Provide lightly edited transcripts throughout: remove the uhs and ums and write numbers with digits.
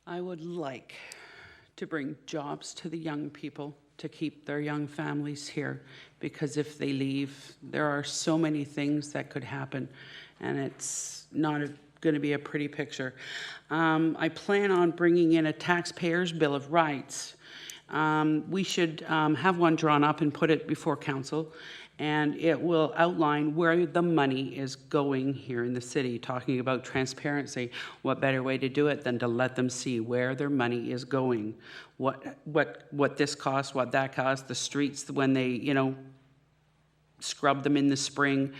I would like to bring jobs to the young people to keep their young families here, because if they leave, there are so many things that could happen, and it's not going to be a pretty picture. I plan on bringing in a taxpayer's bill of rights. We should have one drawn up and put it before council, and it will outline where the money is going here in the city. Talking about transparency, what better way to do it than to let them see where their money is going, what this costs, what that costs, the streets when they, scrub them in the spring.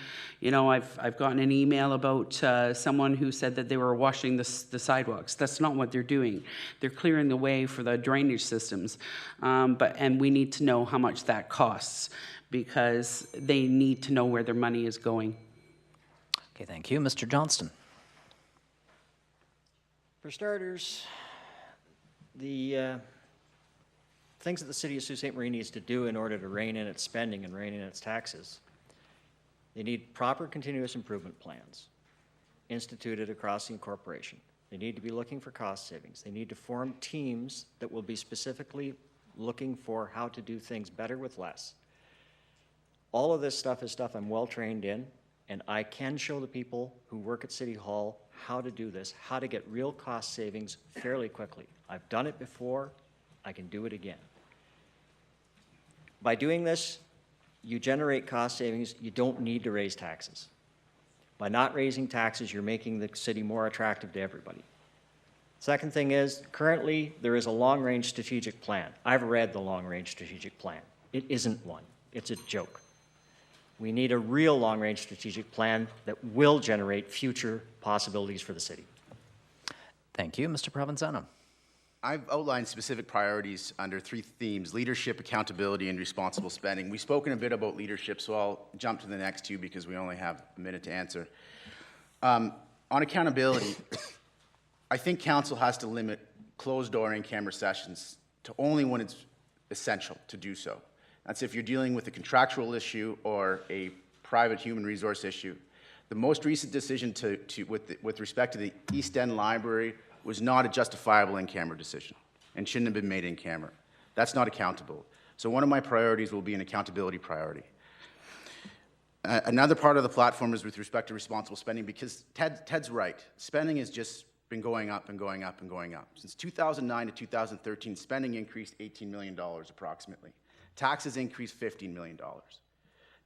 I've gotten an email about someone who said that they were washing the sidewalks. That's not what they're doing. They're clearing the way for the drainage systems. And we need to know how much that costs, because they need to know where their money is going. Okay, thank you. Mr. Johnston. For starters, the things that the city of Sault Ste. Marie needs to do in order to rein in its spending and rein in its taxes, they need proper continuous improvement plans instituted across the incorporation. They need to be looking for cost savings. They need to form teams that will be specifically looking for how to do things better with less. All of this stuff is stuff I'm well trained in, and I can show the people who work at City Hall how to do this, how to get real cost savings fairly quickly. I've done it before, I can do it again. By doing this, you generate cost savings. You don't need to raise taxes. By not raising taxes, you're making the city more attractive to everybody. Second thing is, currently there is a long-range strategic plan. I've read the long-range strategic plan. It isn't one. It's a joke. We need a real long-range strategic plan that will generate future possibilities for the city. Thank you. Mr. Provenzano. I've outlined specific priorities under 3 themes: leadership, accountability, and responsible spending. We've spoken a bit about leadership, so I'll jump to the next 2 because we only have a minute to answer. On accountability, I think council has to limit closed-door in-camera sessions to only when it's essential to do so. That's if you're dealing with a contractual issue or a private human resource issue. The most recent decision with respect to the East End Library was not a justifiable in-camera decision and shouldn't have been made in camera. That's not accountable. So one of my priorities will be an accountability priority. Another part of the platform is with respect to responsible spending, because Ted's right. Spending has just been going up and going up and going up. Since 2009 to 2013, spending increased $18 million approximately. Taxes increased $15 million.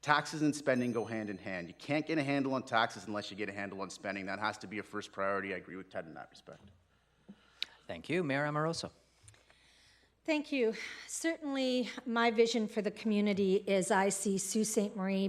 Taxes and spending go hand in hand. You can't get a handle on taxes unless you get a handle on spending. That has to be a first priority. I agree with Ted in that respect. Thank you. Mayor Amoroso. Thank you. Certainly, my vision for the community is I see Sault Ste. Marie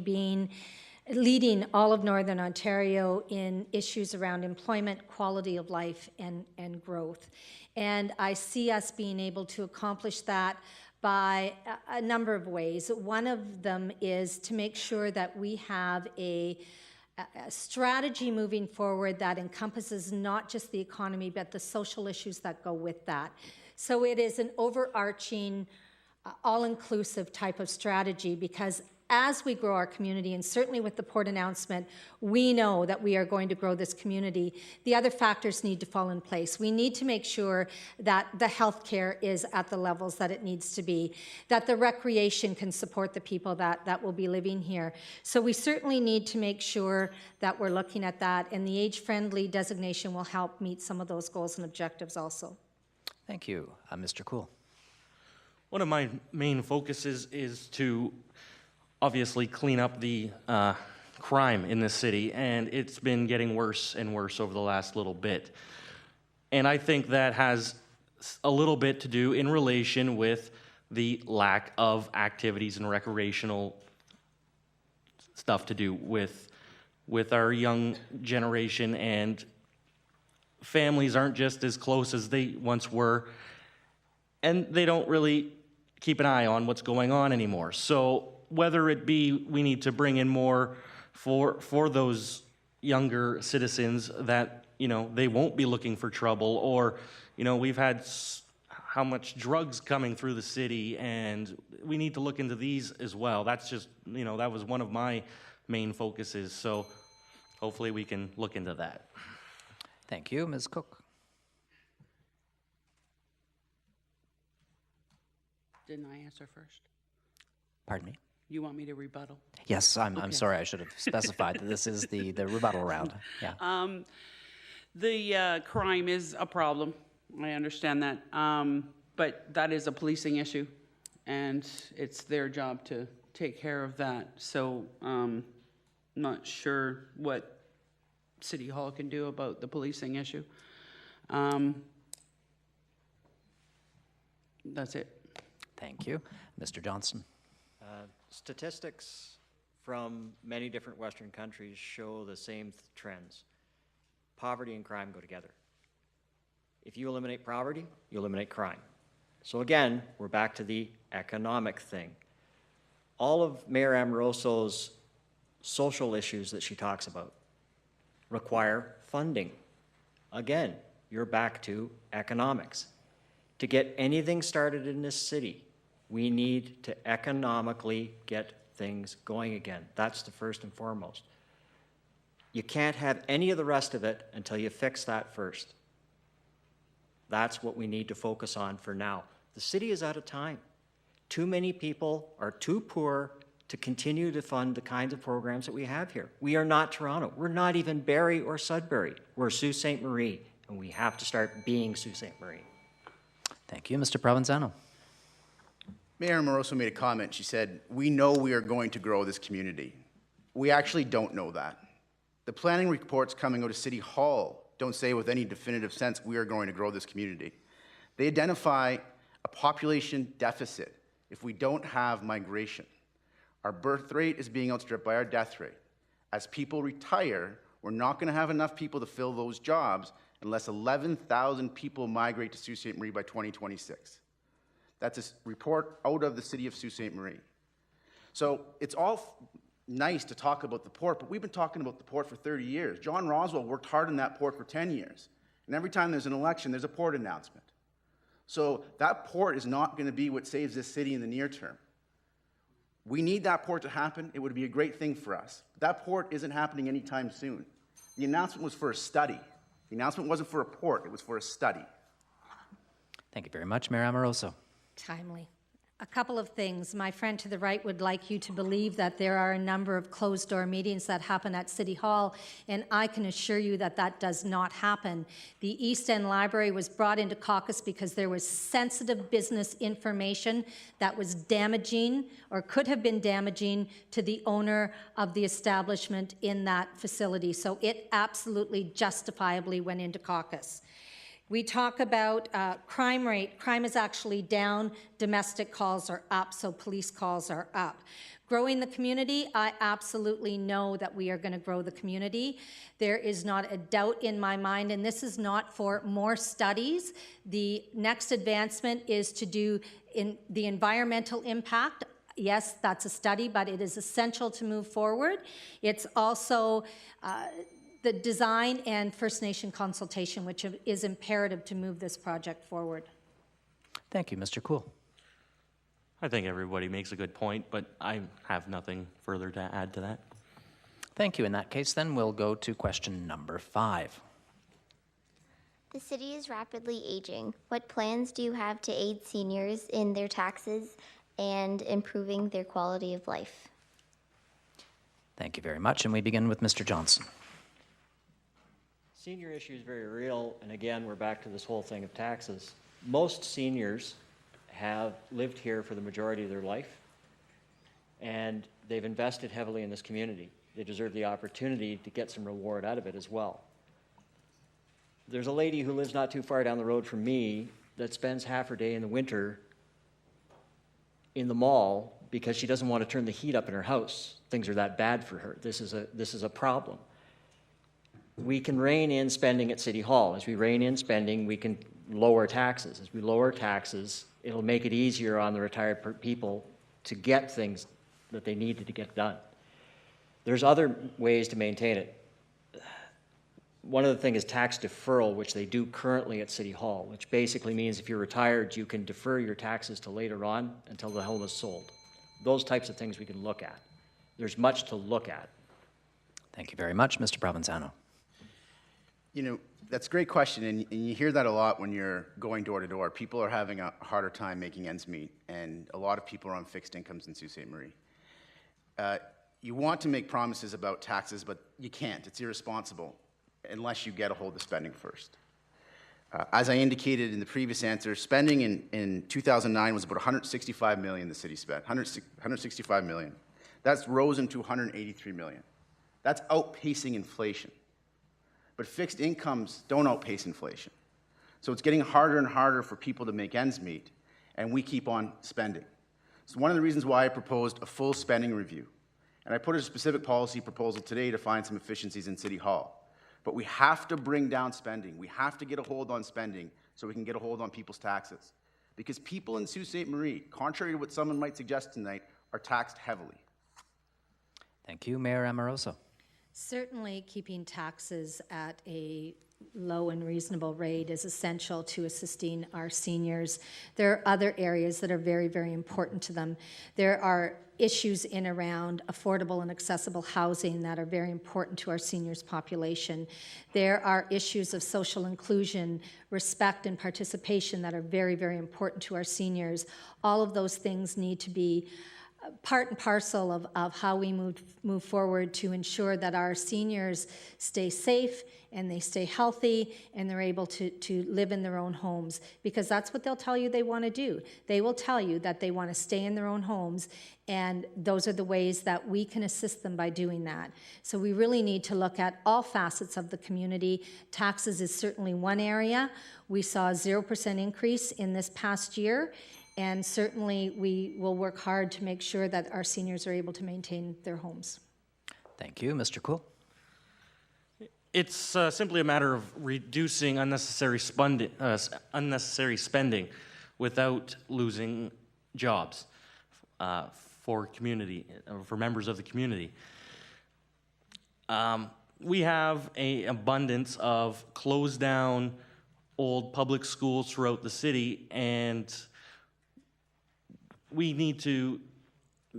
leading all of Northern Ontario in issues around employment, quality of life, and growth. And I see us being able to accomplish that by a number of ways. One of them is to make sure that we have a strategy moving forward that encompasses not just the economy, but the social issues that go with that. So it is an overarching, all-inclusive type of strategy, because as we grow our community, and certainly with the port announcement, we know that we are going to grow this community. The other factors need to fall in place. We need to make sure that the healthcare is at the levels that it needs to be, that the recreation can support the people that will be living here. So we certainly need to make sure that we're looking at that, and the age-friendly designation will help meet some of those goals and objectives also. Thank you. Mr. Cool. One of my main focuses is to obviously clean up the crime in this city, and it's been getting worse and worse over the last little bit. And I think that has a little bit to do in relation with the lack of activities and recreational stuff to do with our young generation, and families aren't just as close as they once were, and they don't really keep an eye on what's going on anymore. So whether it be we need to bring in more for those younger citizens that, they won't be looking for trouble, or, we've had how much drugs coming through the city, and we need to look into these as well. That's just, that was one of my main focuses. So hopefully we can look into that. Thank you. Ms. Cook. Didn't I answer first? Pardon me? You want me to rebuttal? Yes, I'm Okay. sorry, I should have specified that this is the rebuttal round. Yeah. The crime is a problem. I understand that. But that is a policing issue, and it's their job to take care of that. So, not sure what City Hall can do about the policing issue. That's it. Thank you. Mr. Johnston? Statistics from many different Western countries show the same trends. Poverty and crime go together. If you eliminate poverty, you eliminate crime. So again, we're back to the economic thing. All of Mayor Amoroso's social issues that she talks about require funding. Again, you're back to economics. To get anything started in this city, we need to economically get things going again. That's the first and foremost. You can't have any of the rest of it until you fix that first. That's what we need to focus on for now. The city is out of time. Too many people are too poor to continue to fund the kinds of programs that we have here. We are not Toronto. We're not even Barrie or Sudbury. We're Sault Ste. Marie, and we have to start being Sault Ste. Marie. Thank you. Mr. Provenzano? Mayor Amoroso made a comment. She said, we know we are going to grow this community. We actually don't know that. The planning reports coming out of City Hall don't say with any definitive sense we are going to grow this community. They identify a population deficit if we don't have migration. Our birth rate is being outstripped by our death rate. As people retire, we're not going to have enough people to fill those jobs unless 11,000 people migrate to Sault Ste. Marie by 2026. That's a report out of the city of Sault Ste. Marie. So it's all nice to talk about the port, but we've been talking about the port for 30 years. John Roswell worked hard on that port for 10 years. And every time there's an election, there's a port announcement. So that port is not going to be what saves this city in the near term. We need that port to happen. It would be a great thing for us. But that port isn't happening anytime soon. The announcement was for a study. The announcement wasn't for a port, it was for a study. Thank you very much. Mayor Amoroso? Timely. A couple of things. My friend to the right would like you to believe that there are a number of closed-door meetings that happen at City Hall, and I can assure you that that does not happen. The East End Library was brought into caucus because there was sensitive business information that was damaging or could have been damaging to the owner of the establishment in that facility. So it absolutely justifiably went into caucus. We talk about crime rate. Crime is actually down. Domestic calls are up, so police calls are up. Growing the community, I absolutely know that we are going to grow the community. There is not a doubt in my mind, and this is not for more studies. The next advancement is to do in the environmental impact. Yes, that's a study, but it is essential to move forward. It's also the design and First Nation consultation, which is imperative to move this project forward. Thank you. Mr. Cool? I think everybody makes a good point, but I have nothing further to add to that. Thank you. In that case, then, we'll go to question number 5. The city is rapidly aging. What plans do you have to aid seniors in their taxes and improving their quality of life? Thank you very much. And we begin with Mr. Johnson. Senior issue is very real, and again, we're back to this whole thing of taxes. Most seniors have lived here for the majority of their life, and they've invested heavily in this community. They deserve the opportunity to get some reward out of it as well. There's a lady who lives not too far down the road from me that spends half her day in the winter in the mall because she doesn't want to turn the heat up in her house. Things are that bad for her. This is a problem. We can rein in spending at City Hall. As we rein in spending, we can lower taxes. As we lower taxes, it'll make it easier on the retired people to get things that they needed to get done. There's other ways to maintain it. One of the things is tax deferral, which they do currently at City Hall, which basically means if you're retired, you can defer your taxes to later on until the home is sold. Those types of things we can look at. There's much to look at. Thank you very much. Mr. Provenzano. You know, That's a great question, and you hear that a lot when you're going door to door. People are having a harder time making ends meet, and a lot of people are on fixed incomes in Sault Ste. Marie. You want to make promises about taxes, but you can't. It's irresponsible unless you get a hold of spending first. As I indicated in the previous answer, spending in 2009 was about $165 million the city spent, $165 million. That's risen to $183 million. That's outpacing inflation. But fixed incomes don't outpace inflation. So it's getting harder and harder for people to make ends meet, and we keep on spending. So one of the reasons why I proposed a full spending review, and I put a specific policy proposal today to find some efficiencies in City Hall. But we have to bring down spending. We have to get a hold on spending so we can get a hold on people's taxes. Because people in Sault Ste. Marie, contrary to what someone might suggest tonight, are taxed heavily. Thank you. Mayor Amoroso. Certainly, keeping taxes at a low and reasonable rate is essential to assisting our seniors. There are other areas that are very, very important to them. There are issues in around affordable and accessible housing that are very important to our seniors population. There are issues of social inclusion, respect, and participation that are very, very important to our seniors. All of those things need to be part and parcel of how we move forward to ensure that our seniors stay safe and they stay healthy and they're able to live in their own homes, because that's what they'll tell you they want to do. They will tell you that they want to stay in their own homes, and those are the ways that we can assist them by doing that. So we really need to look at all facets of the community. Taxes is certainly one area. We saw a 0% increase in this past year, and certainly we will work hard to make sure that our seniors are able to maintain their homes. Thank you. Mr. Cool. It's simply a matter of reducing unnecessary spending without losing jobs for members of the community. We have an abundance of closed down old public schools throughout the city, and we need to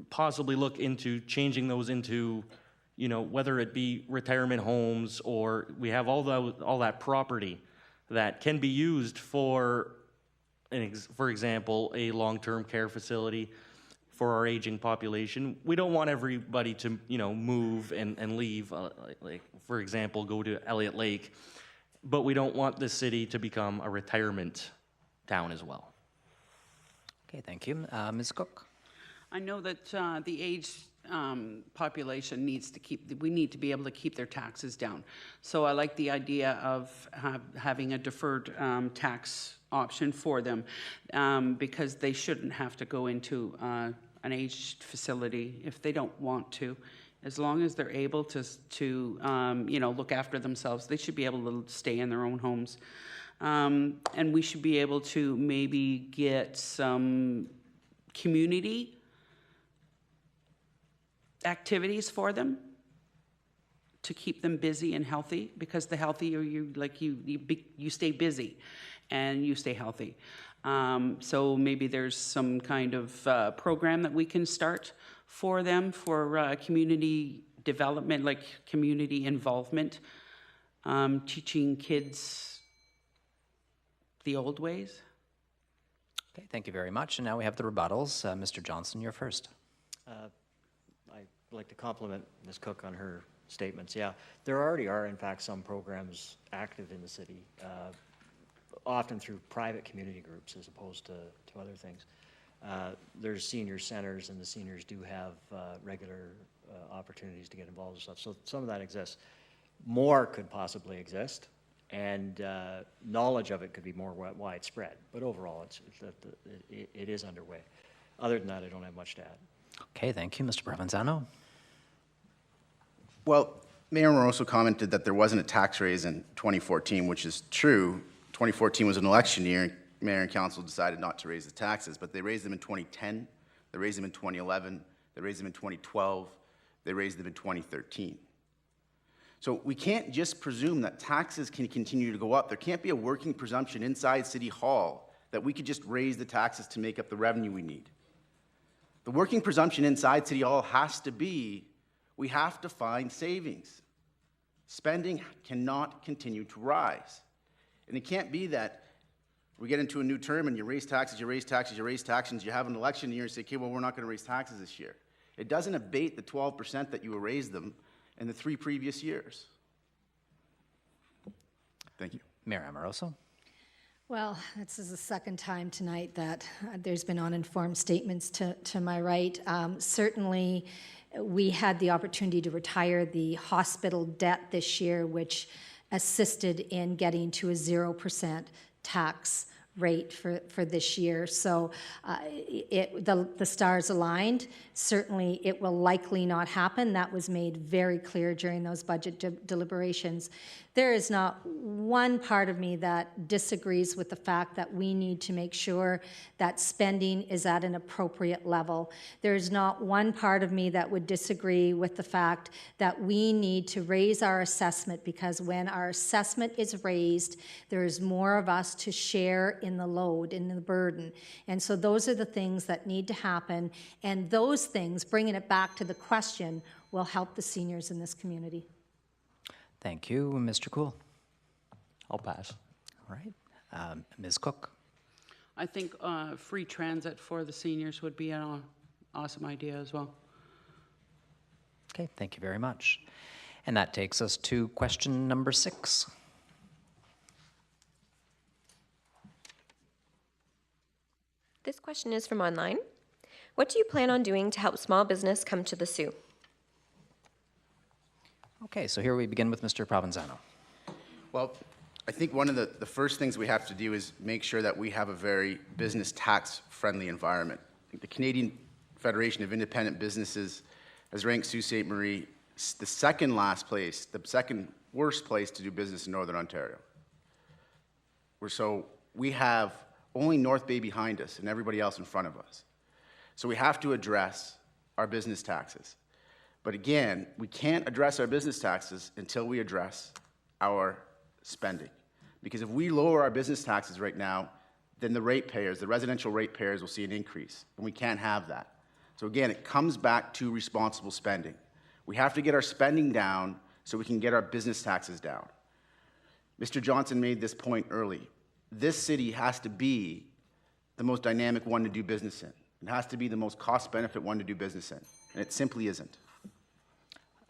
possibly look into changing those into, whether it be retirement homes, or we have all that property that can be used for example, a long-term care facility for our aging population. We don't want everybody to, move and leave, like, for example, go to Elliott Lake, but we don't want the city to become a retirement town as well. Okay, thank you. Ms. Cook. I know that the aged population we need to be able to keep their taxes down. So I like the idea of having a deferred tax option for them, because they shouldn't have to go into an aged facility if they don't want to. As long as they're able to look after themselves, they should be able to stay in their own homes. And we should be able to maybe get some community activities for them to keep them busy and healthy, because the healthier you stay busy and you stay healthy. So maybe there's some kind of program that we can start for them for community development, like community involvement, teaching kids the old ways. Okay, thank you very much. And now we have the rebuttals. Mr. Johnson, you're first. I'd like to compliment Ms. Cook on her statements. Yeah, there already are, in fact, some programs active in the city, often through private community groups as opposed to other things. There's senior centers, and the seniors do have regular opportunities to get involved and stuff. So some of that exists. More could possibly exist, and knowledge of it could be more widespread. But overall, it is underway. Other than that, I don't have much to add. Okay, thank you. Mr. Provenzano. Well, Mayor Moroso commented that there wasn't a tax raise in 2014, which is true. 2014 was an election year. Mayor and council decided not to raise the taxes, but they raised them in 2010, they raised them in 2011, they raised them in 2012, they raised them in 2013. So we can't just presume that taxes can continue to go up. There can't be a working presumption inside City Hall that we could just raise the taxes to make up the revenue we need. The working presumption inside City Hall has to be we have to find savings. Spending cannot continue to rise. And it can't be that we get into a new term and you raise taxes, you raise taxes, you raise taxes, you have an election year and say, okay, well, we're not going to raise taxes this year. It doesn't abate the 12% that you raised them in the 3 previous years. Thank you. Mayor Amoroso. Well, this is the second time tonight that there's been uninformed statements to my right. Certainly, we had the opportunity to retire the hospital debt this year, which assisted in getting to a 0% tax rate for this year. So the stars aligned. Certainly, it will likely not happen. That was made very clear during those budget deliberations. There is not one part of me that disagrees with the fact that we need to make sure that spending is at an appropriate level. There is not one part of me that would disagree with the fact that we need to raise our assessment, because when our assessment is raised, there is more of us to share in the load, in the burden. And so those are the things that need to happen, and those things, bringing it back to the question, will help the seniors in this community. Thank you. Mr. Cool. I'll pass. All right. Ms. Cook. I think free transit for the seniors would be an awesome idea as well. Okay, thank you very much. And that takes us to question number 6. This question is from online. What do you plan on doing to help small business come to the Soo? Okay, so here we begin with Mr. Provenzano. Well, I think one of the first things we have to do is make sure that we have a very business tax-friendly environment. I think the Canadian Federation of Independent Businesses has ranked Sault Ste. Marie the second worst place to do business in Northern Ontario. So we have only North Bay behind us and everybody else in front of us. So we have to address our business taxes. But again, we can't address our business taxes until we address our spending. Because if we lower our business taxes right now, then the residential ratepayers will see an increase, and we can't have that. So again, it comes back to responsible spending. We have to get our spending down so we can get our business taxes down. Mr. Johnson made this point early. This city has to be the most dynamic one to do business in. It has to be the most cost-benefit one to do business in, and it simply isn't.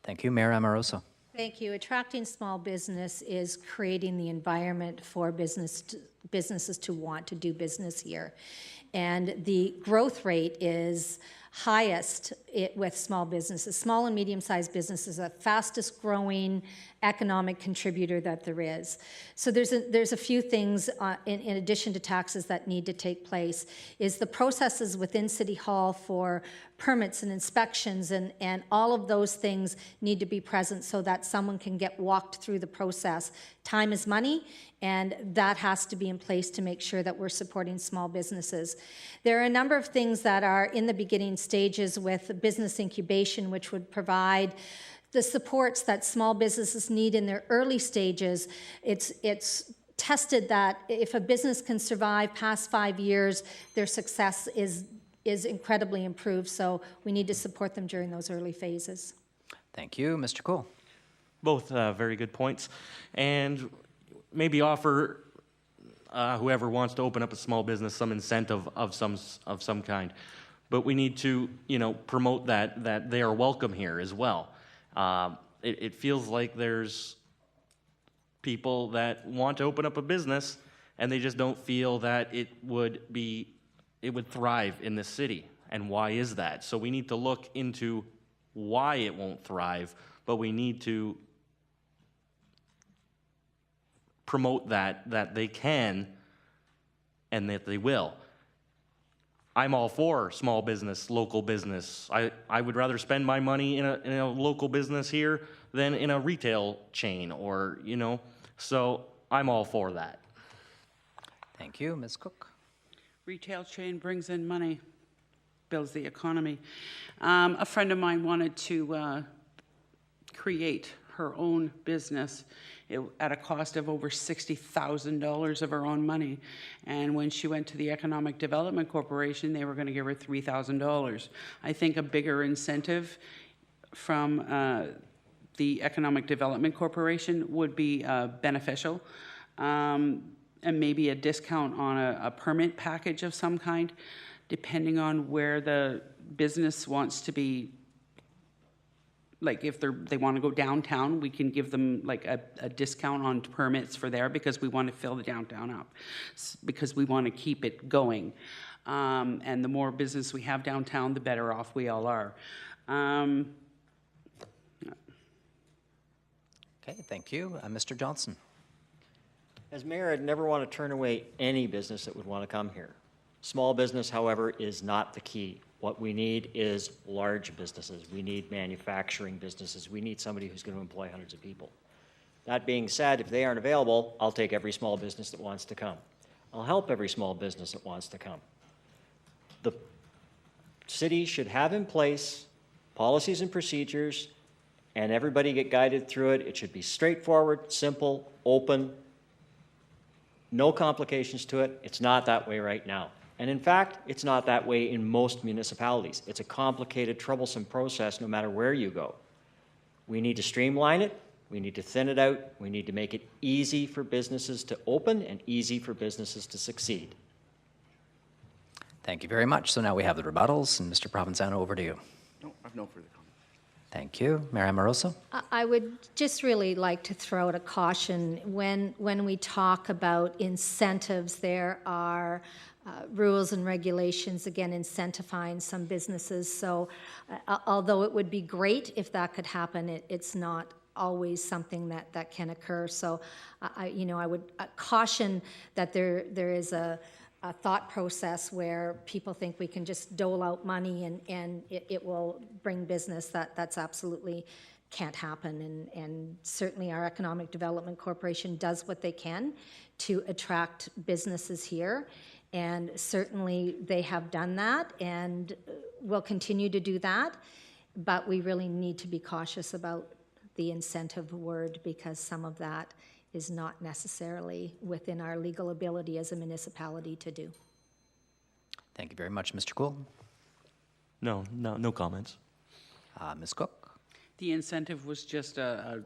Thank you. Mayor Amoroso. Thank you. Attracting small business is creating the environment for businesses to want to do business here. And the growth rate is highest with small businesses. Small and medium-sized businesses are the fastest growing economic contributor that there is. So there's a few things in addition to taxes that need to take place. Is the processes within City Hall for permits and inspections and all of those things need to be present so that someone can get walked through the process. Time is money, and that has to be in place to make sure that we're supporting small businesses. There are a number of things that are in the beginning stages with business incubation, which would provide the supports that small businesses need in their early stages. It's tested that if a business can survive past 5 years, their success is incredibly improved. So we need to support them during those early phases. Thank you. Mr. Cool. Both very good points. And maybe offer whoever wants to open up a small business some incentive of some kind. But we need to, promote that they are welcome here as well. It feels like there's people that want to open up a business and they just don't feel that it would thrive in this city. And why is that? So we need to look into why it won't thrive, but we need to promote that they can and that they will. I'm all for small business, local business. I would rather spend my money in a local business here than in a retail chain so I'm all for that. Thank you. Ms. Cook. Retail chain brings in money, builds the economy. A friend of mine wanted to create her own business at a cost of over $60,000 of her own money. And when she went to the Economic Development Corporation, they were going to give her $3,000. I think a bigger incentive from the Economic Development Corporation would be beneficial. And maybe a discount on a permit package of some kind, depending on where the business wants to be. Like if they want to go downtown, we can give them like a discount on permits for there because we want to fill the downtown up, because we want to keep it going. And the more business we have downtown, the better off we all are. Okay, thank you. Mr. Johnson. As mayor, I'd never want to turn away any business that would want to come here. Small business, however, is not the key. What we need is large businesses. We need manufacturing businesses. We need somebody who's going to employ hundreds of people. That being said, if they aren't available, I'll take every small business that wants to come. I'll help every small business that wants to come. The city should have in place policies and procedures, and everybody get guided through it. It should be straightforward, simple, open, no complications to it. It's not that way right now. And in fact, it's not that way in most municipalities. It's a complicated, troublesome process no matter where you go. We need to streamline it. We need to thin it out. We need to make it easy for businesses to open and easy for businesses to succeed. Thank you very much. So now we have the rebuttals, and Mr. Provenzano, over to you. No, I have no further comments. Thank you. Mayor Amoroso? I would just really like to throw out a caution. When we talk about incentives, there are rules and regulations, again, incentifying some businesses. So although it would be great if that could happen, it's not always something that can occur. So I would caution that there is a thought process where people think we can just dole out money and it will bring business. That's absolutely can't happen. And certainly our Economic Development Corporation does what they can to attract businesses here. And certainly they have done that and will continue to do that. But we really need to be cautious about the incentive word, because some of that is not necessarily within our legal ability as a municipality to do. Thank you very much. Mr. Cool? No comments. Ms. Cook? The incentive was just a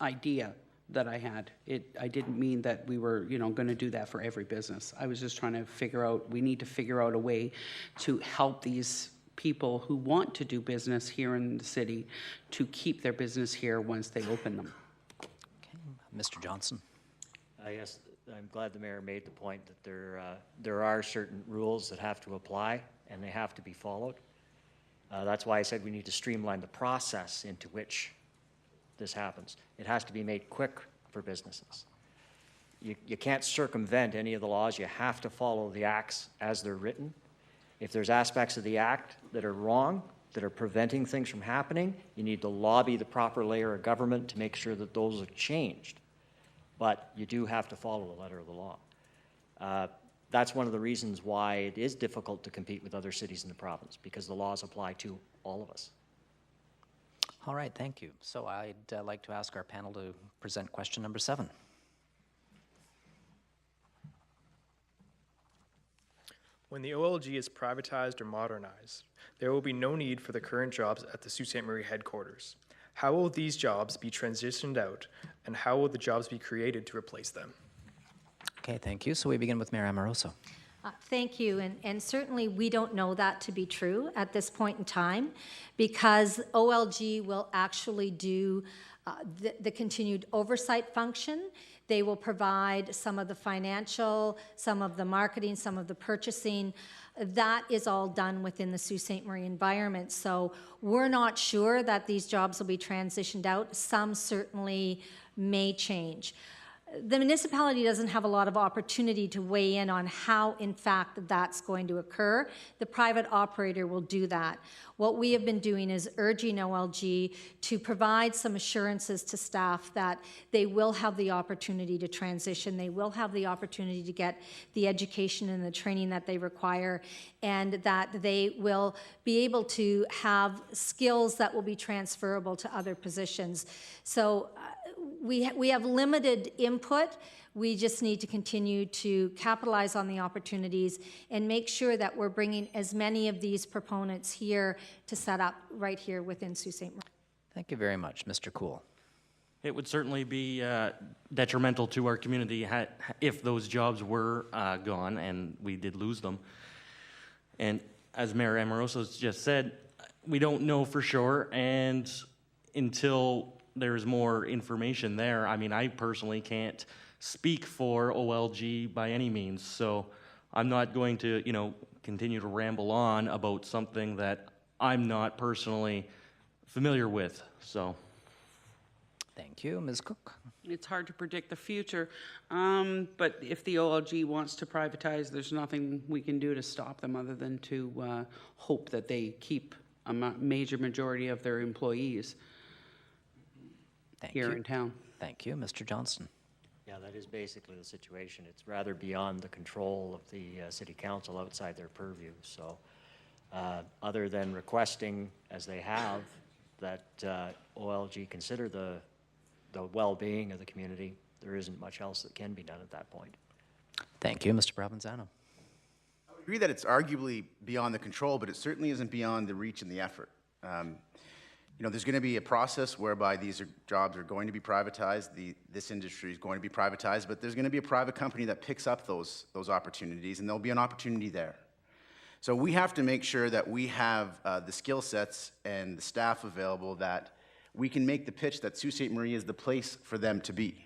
idea that I had. I didn't mean that we were, going to do that for every business. I was just trying to figure out, we need to figure out a way to help these people who want to do business here in the city to keep their business here once they open them. Okay. Mr. Johnson? Yes, I'm glad the mayor made the point that there are certain rules that have to apply and they have to be followed. That's why I said we need to streamline the process into which this happens. It has to be made quick for businesses. You can't circumvent any of the laws. You have to follow the acts as they're written. If there's aspects of the act that are wrong, that are preventing things from happening, you need to lobby the proper layer of government to make sure that those are changed. But you do have to follow the letter of the law. That's one of the reasons why it is difficult to compete with other cities in the province, because the laws apply to all of us. All right, thank you. So I'd like to ask our panel to present question number 7. When the OLG is privatized or modernized, there will be no need for the current jobs at the Sault Ste. Marie headquarters. How will these jobs be transitioned out, and how will the jobs be created to replace them? Okay, thank you. So we begin with Mayor Amoroso. Thank you, and certainly we don't know that to be true at this point in time, because OLG will actually do the continued oversight function. They will provide some of the financial, some of the marketing, some of the purchasing. That is all done within the Sault Ste. Marie environment. So we're not sure that these jobs will be transitioned out. Some certainly may change. The municipality doesn't have a lot of opportunity to weigh in on how, in fact, that's going to occur. The private operator will do that. What we have been doing is urging OLG to provide some assurances to staff that they will have the opportunity to transition, they will have the opportunity to get the education and the training that they require, and that they will be able to have skills that will be transferable to other positions. So we have limited input. We just need to continue to capitalize on the opportunities and make sure that we're bringing as many of these proponents here to set up right here within Sault Ste. Marie. Thank you very much. Mr. Cool. It would certainly be detrimental to our community if those jobs were gone and we did lose them. And as Mayor Amoroso's just said, we don't know for sure, and until there's more information there, I mean, I personally can't speak for OLG by any means, so I'm not going to, continue to ramble on about something that I'm not personally familiar with, so. Thank you. Ms. Cook. It's hard to predict the future, but if the OLG wants to privatize, there's nothing we can do to stop them other than to hope that they keep a major majority of their employees here in town. Thank you. Mr. Johnston. Yeah, that is basically the situation. It's rather beyond the control of the city council, outside their purview. So other than requesting, as they have, that OLG consider the well-being of the community, there isn't much else that can be done at that point. Thank you. Mr. Provenzano. I would agree that it's arguably beyond the control, but it certainly isn't beyond the reach and the effort. There's going to be a process whereby these jobs are going to be privatized. This industry is going to be privatized, but there's going to be a private company that picks up those opportunities, and there'll be an opportunity there. So we have to make sure that we have the skill sets and the staff available that we can make the pitch that Sault Ste. Marie is the place for them to be.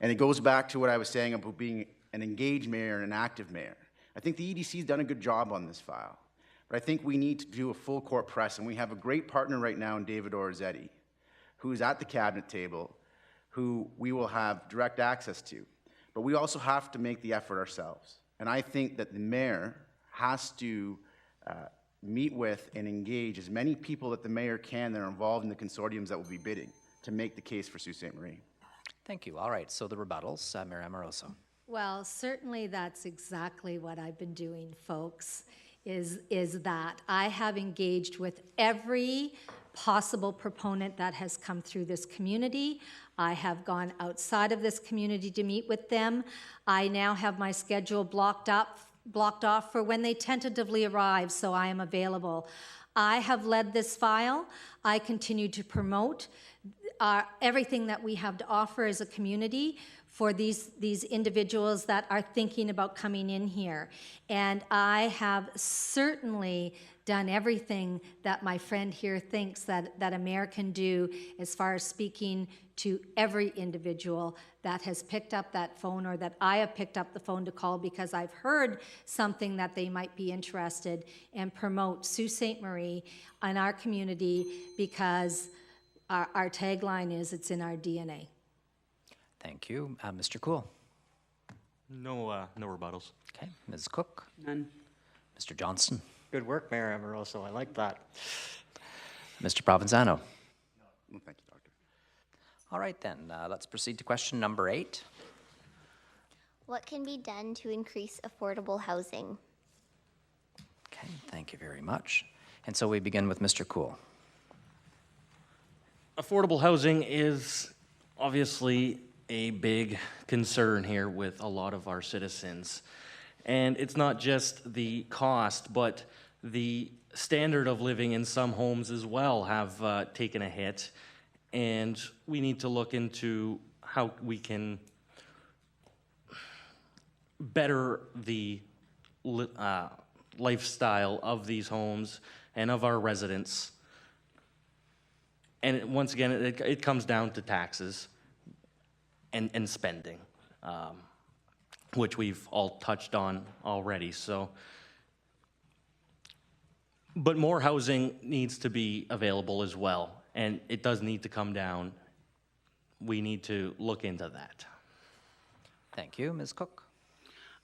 And it goes back to what I was saying about being an engaged mayor and an active mayor. I think the EDC's done a good job on this file, but I think we need to do a full court press, and we have a great partner right now in David Orzetti, who's at the cabinet table, who we will have direct access to. But we also have to make the effort ourselves. And I think that the mayor has to meet with and engage as many people that the mayor can that are involved in the consortiums that will be bidding to make the case for Sault Ste. Marie. Thank you. All right, so the rebuttals. Mayor Amoroso. Well, certainly that's exactly what I've been doing, folks, is that I have engaged with every possible proponent that has come through this community. I have gone outside of this community to meet with them. I now have my schedule blocked off for when they tentatively arrive, so I am available. I have led this file. I continue to promote everything that we have to offer as a community for these individuals that are thinking about coming in here. And I have certainly done everything that my friend here thinks that a mayor can do as far as speaking to every individual that has picked up that phone or that I have picked up the phone to call because I've heard something that they might be interested and promote Sault Ste. Marie and our community because our tagline is it's in our DNA. Thank you. Mr. Cool. No rebuttals. Okay. Ms. Cook. None. Mr. Johnston. Good work, Mayor Amoroso. I like that. Mr. Provenzano. Well, thank you, Doctor. All right, then. Let's proceed to question number 8. What can be done to increase affordable housing? Okay, thank you very much. And so we begin with Mr. Cool. Affordable housing is obviously a big concern here with a lot of our citizens. And it's not just the cost, but the standard of living in some homes as well have taken a hit. And we need to look into how we can better the lifestyle of these homes and of our residents. And once again, it comes down to taxes and spending, which we've all touched on already. So, but more housing needs to be available as well, and it does need to come down. We need to look into that. Thank you. Ms. Cook.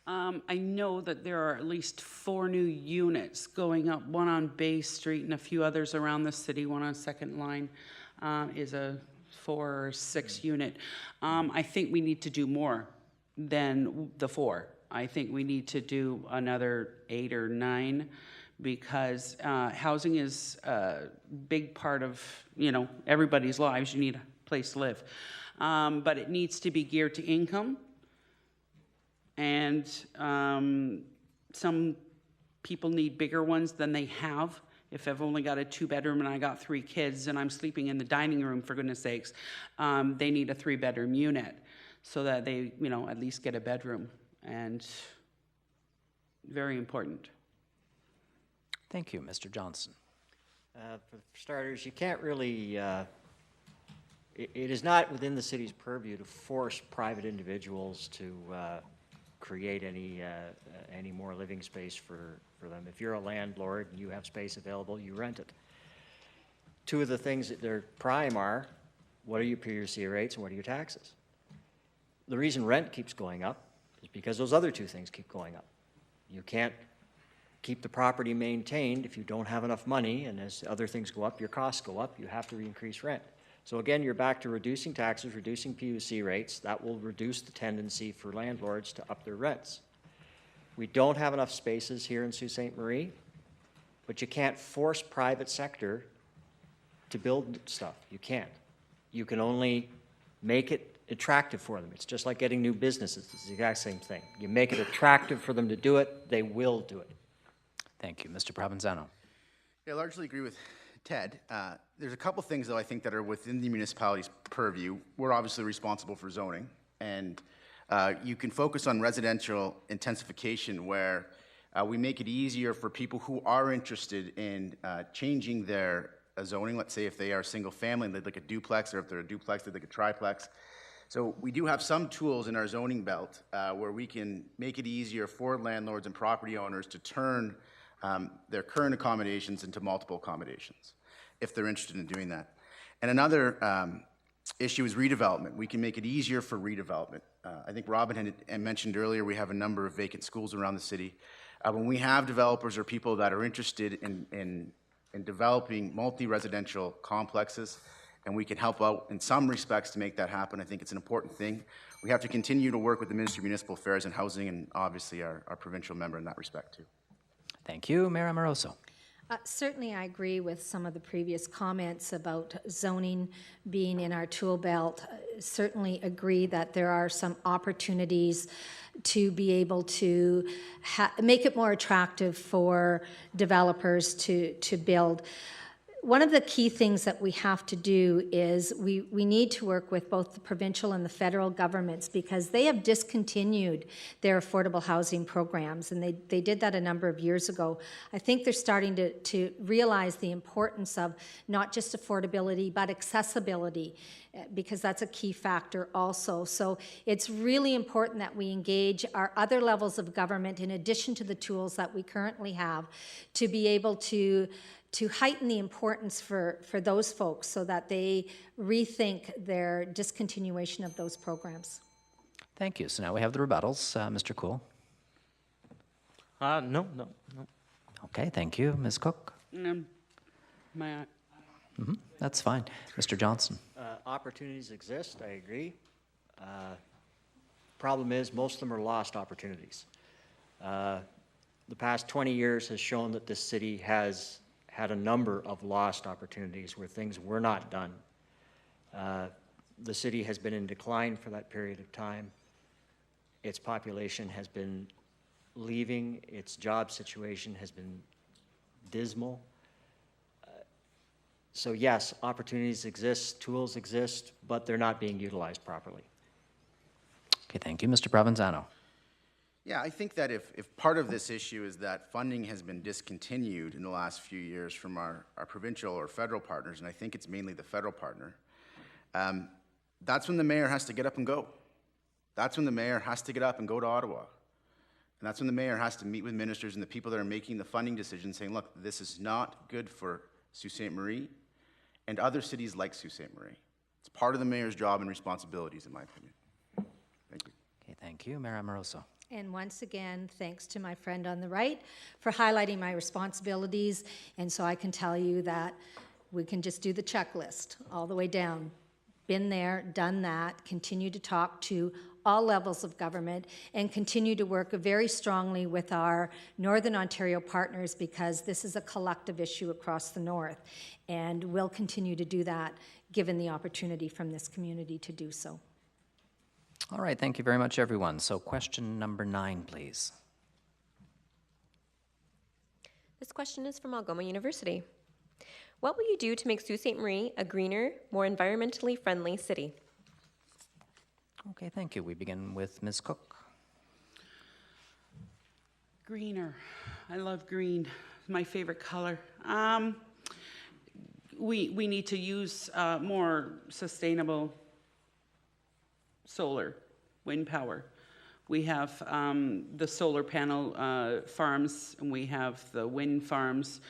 I know that there are at least 4 new units going up, one on Bay Street and a few others around the city. One on Second Line is a 4 or 6 unit. I think we need to do more than the 4. I think we need to do another 8 or 9 because housing is a big part of, everybody's lives. You need a place to live. But it needs to be geared to income. And some people need bigger ones than they have If I've only got a 2-bedroom and I got 3 kids and I'm sleeping in the dining room, for goodness sakes, they need a 3-bedroom unit so that they, at least get a bedroom. And very important. Thank you, Mr. Johnson. For starters, you can't really, it is not within the city's purview to force private individuals to create any more living space for them. If you're a landlord and you have space available, you rent it. Two of the things that they're prime are, what are your PUC rates and what are your taxes? The reason rent keeps going up is because those other two things keep going up. You can't keep the property maintained if you don't have enough money, and as other things go up, your costs go up, you have to increase rent. So again, you're back to reducing taxes, reducing PUC rates. That will reduce the tendency for landlords to up their rents. We don't have enough spaces here in Sault Ste. Marie, but you can't force private sector to build stuff. You can't. You can only make it attractive for them. It's just like getting new businesses. It's the exact same thing. You make it attractive for them to do it, they will do it. Thank you. Mr. Provenzano. Yeah, I largely agree with Ted. There's a couple things, though, I think that are within the municipality's purview. We're obviously responsible for zoning, and you can focus on residential intensification where we make it easier for people who are interested in changing their zoning. Let's say if they are single family and they'd like a duplex, or if they're a duplex, they'd like a triplex. So we do have some tools in our zoning belt where we can make it easier for landlords and property owners to turn their current accommodations into multiple accommodations, if they're interested in doing that. And another issue is redevelopment. We can make it easier for redevelopment. I think Robin had mentioned earlier, we have a number of vacant schools around the city. When we have developers or people that are interested in developing multi-residential complexes, and we can help out in some respects to make that happen, I think it's an important thing. We have to continue to work with the Ministry of Municipal Affairs and Housing, and obviously our provincial member in that respect too. Thank you. Mayor Amoroso. Certainly, I agree with some of the previous comments about zoning being in our tool belt. Certainly agree that there are some opportunities to be able to make it more attractive for developers to build. One of the key things that we have to do is we need to work with both the provincial and the federal governments, because they have discontinued their affordable housing programs, and they did that a number of years ago. I think they're starting to realize the importance of not just affordability, but accessibility, because that's a key factor also. So it's really important that we engage our other levels of government in addition to the tools that we currently have to be able to heighten the importance for those folks so that they rethink their discontinuation of those programs. Thank you. So now we have the rebuttals. Mr. Cool. No. Okay, thank you. Ms. Cook. That's fine. Mr. Johnson. Opportunities exist, I agree. Problem is, most of them are lost opportunities. The past 20 years has shown that this city has had a number of lost opportunities where things were not done. The city has been in decline for that period of time. Its population has been leaving. Its job situation has been dismal. So yes, opportunities exist, tools exist, but they're not being utilized properly. Okay, thank you. Mr. Provenzano. Yeah, I think that if part of this issue is that funding has been discontinued in the last few years from our provincial or federal partners, and I think it's mainly the federal partner, that's when the mayor has to get up and go. That's when the mayor has to get up and go to Ottawa. And that's when the mayor has to meet with ministers and the people that are making the funding decisions, saying, look, this is not good for Sault Ste. Marie and other cities like Sault Ste. Marie. It's part of the mayor's job and responsibilities, in my opinion. Thank you. Okay, thank you. Mayor Amoroso. And once again, thanks to my friend on the right for highlighting my responsibilities. And so I can tell you that we can just do the checklist all the way down. Been there, done that, continue to talk to all levels of government, and continue to work very strongly with our Northern Ontario partners, because this is a collective issue across the North. And we'll continue to do that, given the opportunity from this community to do so. All right, thank you very much, everyone. So question number 9, please. This question is from Algoma University. What will you do to make Sault Ste. Marie a greener, more environmentally friendly city? Okay, thank you. We begin with Ms. Cook. Greener. I love green. It's my favorite color. We need to use more sustainable solar, wind power. We have the solar panel farms, and we have the wind farms.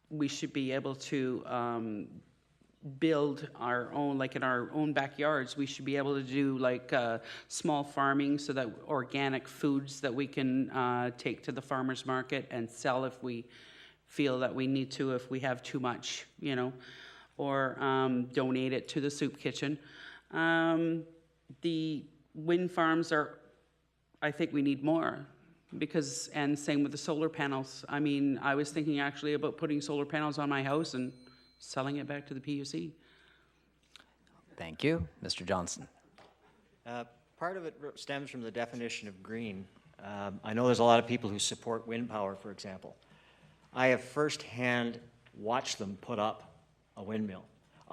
We should be able to build our own, like in our own backyards, we should be able to do like small farming, so that organic foods that we can take to the farmer's market and sell if we feel that we need to, if we have too much, you know, or donate it to the soup kitchen. The wind farms are, I think we need more, because, and same with the solar panels. I mean, I was thinking actually about putting solar panels on my house and selling it back to the PUC. Thank you. Mr. Johnson. Part of it stems from the definition of green. I know there's a lot of people who support wind power, for example. I have firsthand watched them put up a windmill.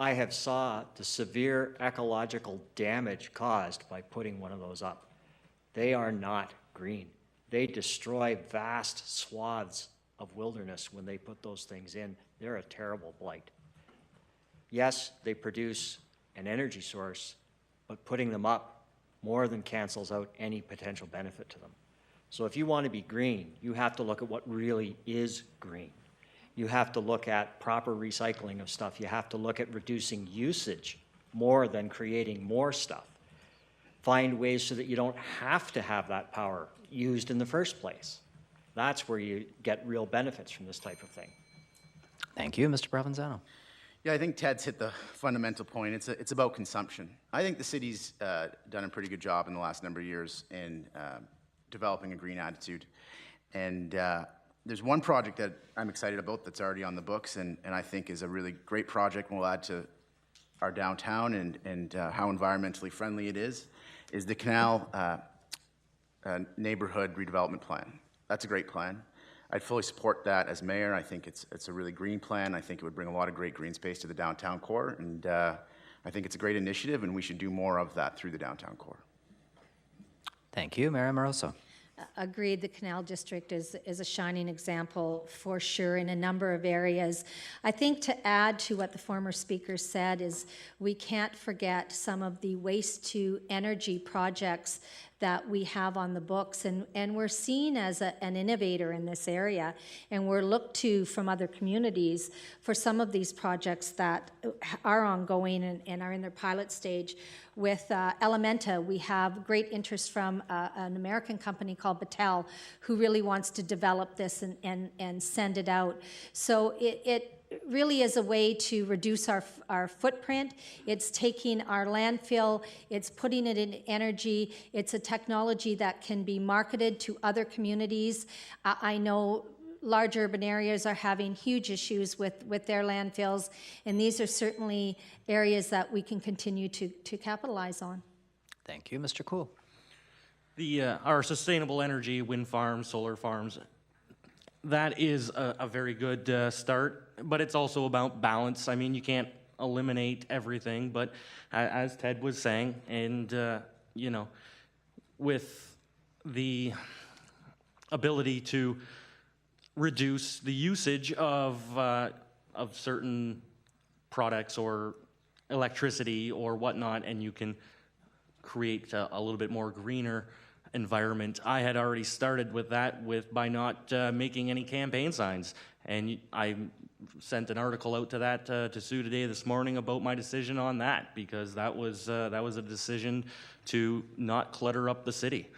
I have saw the severe ecological damage caused by putting one of those up. They are not green. They destroy vast swaths of wilderness when they put those things in. They're a terrible blight. Yes, they produce an energy source, but putting them up more than cancels out any potential benefit to them. So if you want to be green, you have to look at what really is green. You have to look at proper recycling of stuff. You have to look at reducing usage more than creating more stuff. Find ways so that you don't have to have that power used in the first place. That's where you get real benefits from this type of thing. Thank you. Mr. Provenzano. Yeah, I think Ted's hit the fundamental point. It's about consumption. I think the city's done a pretty good job in the last number of years in developing a green attitude. And there's one project that I'm excited about that's already on the books, and I think is a really great project and will add to our downtown and how environmentally friendly it is the Canal Neighborhood Redevelopment Plan. That's a great plan. I'd fully support that as mayor. I think it's a really green plan. I think it would bring a lot of great green space to the downtown core, and I think it's a great initiative, and we should do more of that through the downtown core. Thank you. Mayor Moroso. Agreed, the Canal District is a shining example for sure in a number of areas. I think to add to what the former speaker said is we can't forget some of the waste to energy projects that we have on the books, and we're seen as an innovator in this area, and we're looked to from other communities for some of these projects that are ongoing and are in their pilot stage. With Elementa, we have great interest from an American company called Battelle, who really wants to develop this and send it out. So it really is a way to reduce our footprint. It's taking our landfill, it's putting it in energy. It's a technology that can be marketed to other communities. I know large urban areas are having huge issues with their landfills, and these are certainly areas that we can continue to capitalize on. Thank you. Mr. Cool. Our sustainable energy, wind farms, solar farms, that is a very good start, but it's also about balance. I mean, you can't eliminate everything, but as Ted was saying, and you know, with the ability to reduce the usage of certain products or electricity or whatnot, and you can create a little bit more greener environment. I had already started with that by not making any campaign signs, and I sent an article out to that to SooToday this morning about my decision on that, because that was a decision to not clutter up the city,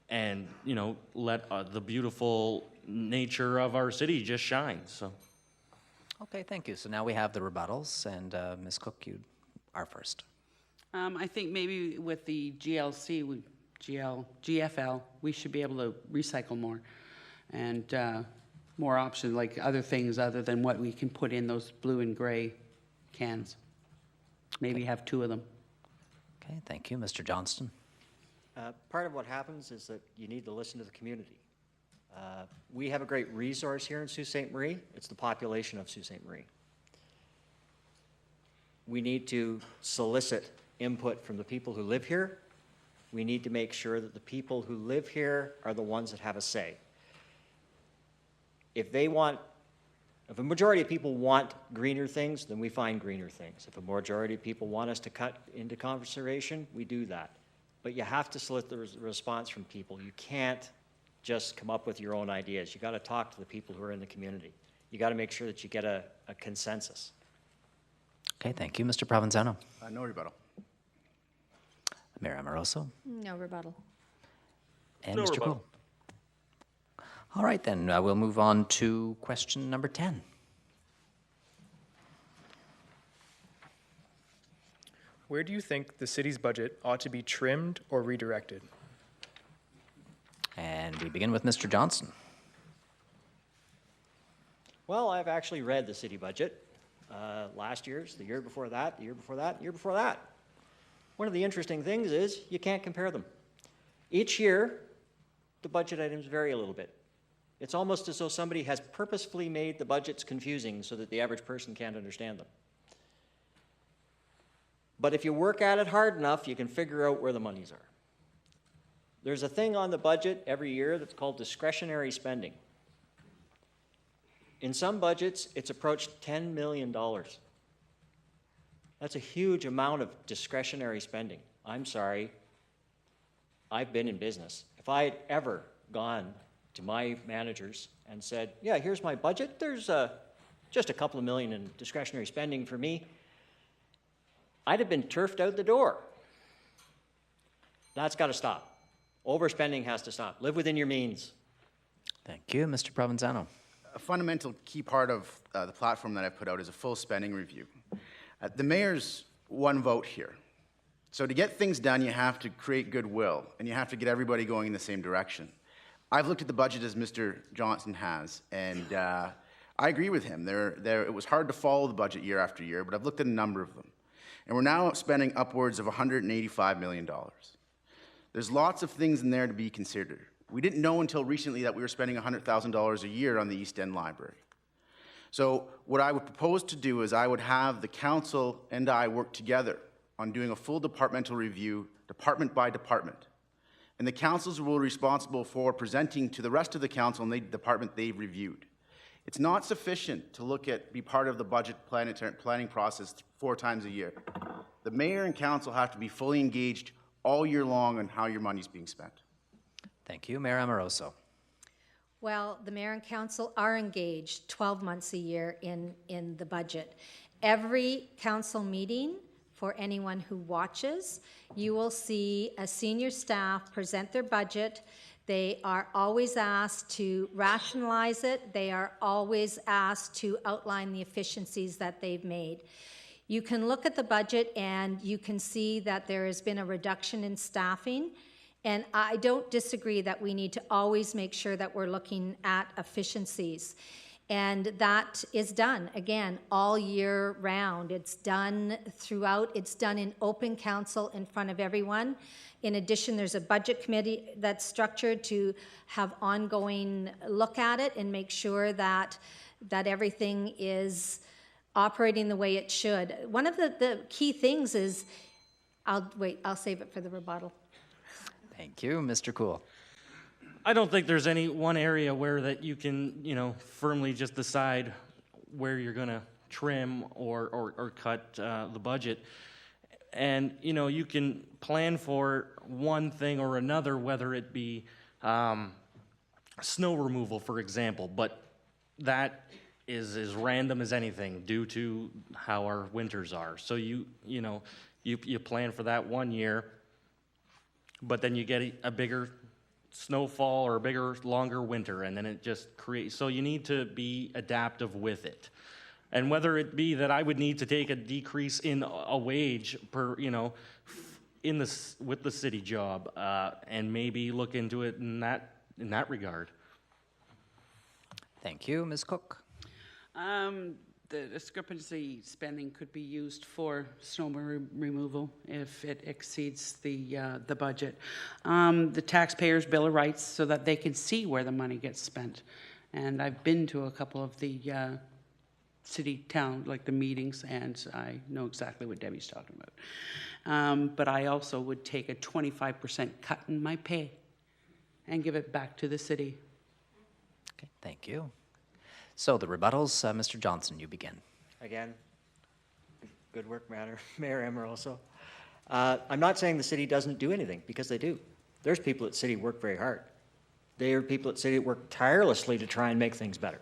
and you know, let the beautiful nature of our city just shine. So. Okay, thank you. So now we have the rebuttals, and Ms. Cook, you are first. I think maybe with the GFL, we should be able to recycle more and more options, like other things other than what we can put in those blue and gray cans. Maybe have 2 of them. Okay, thank you. Mr. Johnston. Part of what happens is that you need to listen to the community. We have a great resource here in Sault Ste. Marie. It's the population of Sault Ste. Marie. We need to solicit input from the people who live here. We need to make sure that the people who live here are the ones that have a say. If a majority of people want greener things, then we find greener things. If a majority of people want us to cut into conservation, we do that. But you have to solicit the response from people. You can't just come up with your own ideas. You got to talk to the people who are in the community. You got to make sure that you get a consensus. Okay, thank you. Mr. Provenzano. No rebuttal. Mayor Amoroso. No rebuttal. And No Mr. rebuttal. Cool. All right, then we'll move on to question number 10. Where do you think the city's budget ought to be trimmed or redirected? And we begin with Mr. Johnson. Well, I've actually read the city budget. Last year's, the year before that, the year before that, the year before that. One of the interesting things is you can't compare them. Each year, the budget items vary a little bit. It's almost as though somebody has purposefully made the budgets confusing so that the average person can't understand them. But if you work at it hard enough, you can figure out where the monies are. There's a thing on the budget every year that's called discretionary spending. In some budgets, it's approached $10 million. That's a huge amount of discretionary spending. I'm sorry, I've been in business. If I had ever gone to my managers and said, yeah, here's my budget, there's just a couple of million in discretionary spending for me, I'd have been turfed out the door. That's got to stop. Overspending has to stop. Live within your means. Thank you. Mr. Provenzano. A fundamental key part of the platform that I've put out is a full spending review. The mayor's one vote here. So to get things done, you have to create goodwill, and you have to get everybody going in the same direction. I've looked at the budget as Mr. Johnson has, and I agree with him. It was hard to follow the budget year after year, but I've looked at a number of them. And we're now spending upwards of $185 million. There's lots of things in there to be considered. We didn't know until recently that we were spending $100,000 a year on the East End Library. So what I would propose to do is I would have the council and I work together on doing a full departmental review, department by department. And the councils will be responsible for presenting to the rest of the council and the department they've reviewed. It's not sufficient to be part of the budget planning process 4 times a year. The mayor and council have to be fully engaged all year long on how your money's being spent. Thank you. Mayor Amoroso. Well, the mayor and council are engaged 12 months a year in the budget. Every council meeting, for anyone who watches, you will see a senior staff present their budget. They are always asked to rationalize it. They are always asked to outline the efficiencies that they've made. You can look at the budget and you can see that there has been a reduction in staffing. And I don't disagree that we need to always make sure that we're looking at efficiencies. And that is done, again, all year round. It's done throughout. It's done in open council in front of everyone. In addition, there's a budget committee that's structured to have ongoing look at it and make sure that everything is operating the way it should. One of the key things is, I'll save it for the rebuttal. Thank you. Mr. Cool. I don't think there's any one area where that you can, firmly just decide where you're going to trim or cut the budget. And, you can plan for one thing or another, whether it be snow removal, for example, but that is as random as anything due to how our winters are. So you plan for that one year, but then you get a bigger snowfall or a bigger, longer winter, and then it just creates, so you need to be adaptive with it. And whether it be that I would need to take a decrease in a wage per, with the city job, and maybe look into it in that regard. Thank you. Ms. Cook. The the discrepancy spending could be used for snow removal if it exceeds the budget. The taxpayers' bill of rights so that they can see where the money gets spent. And I've been to a couple of the city town, like the meetings, and I know exactly what Debbie's talking about. But I also would take a 25% cut in my pay and give it back to the city. Okay, thank you. So the rebuttals, Mr. Johnson, you begin. Again, good work, Mayor Amoroso. I'm not saying the city doesn't do anything, because they do. There's people at city work very hard. There are people at city that work tirelessly to try and make things better.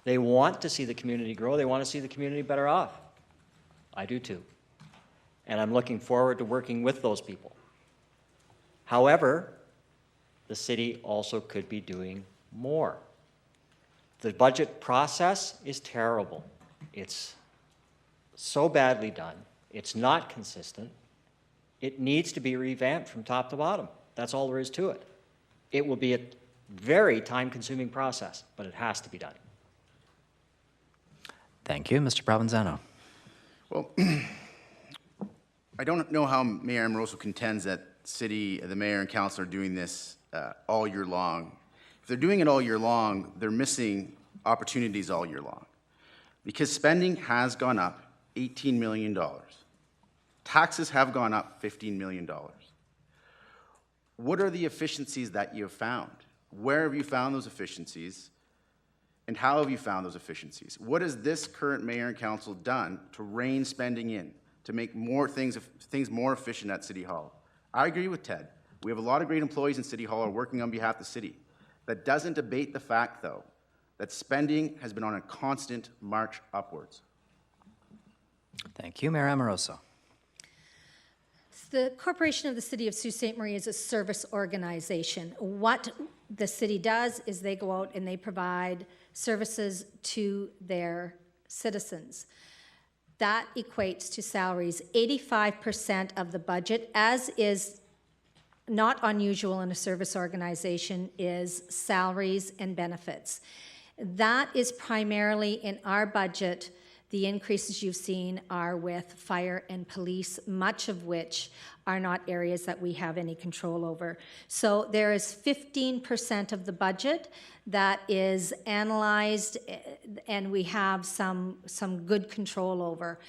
They want to see the community grow. They want to see the community better off. I do too. And I'm looking forward to working with those people. However, the city also could be doing more. The budget process is terrible. It's so badly done. It's not consistent. It needs to be revamped from top to bottom. That's all there is to it. It will be a very time-consuming process, but it has to be done. Thank you. Mr. Provenzano. Well, I don't know how Mayor Amoroso contends that the mayor and council are doing this all year long. If they're doing it all year long, they're missing opportunities all year long. Because spending has gone up $18 million. Taxes have gone up $15 million. What are the efficiencies that you have found? Where have you found those efficiencies? And how have you found those efficiencies? What has this current mayor and council done to rein spending in, to make more things more efficient at City Hall? I agree with Ted. We have a lot of great employees in City Hall who are working on behalf of the city. That doesn't debate the fact, though, that spending has been on a constant march upwards. Thank you. Mayor Amoroso. The Corporation of the City of Sault Ste. Marie is a service organization. What the city does is they go out and they provide services to their citizens. That equates to salaries. 85% of the budget, as is not unusual in a service organization, is salaries and benefits. That is primarily in our budget. The increases you've seen are with fire and police, much of which are not areas that we have any control over. So there is 15% of the budget that is analyzed and we have some good control over.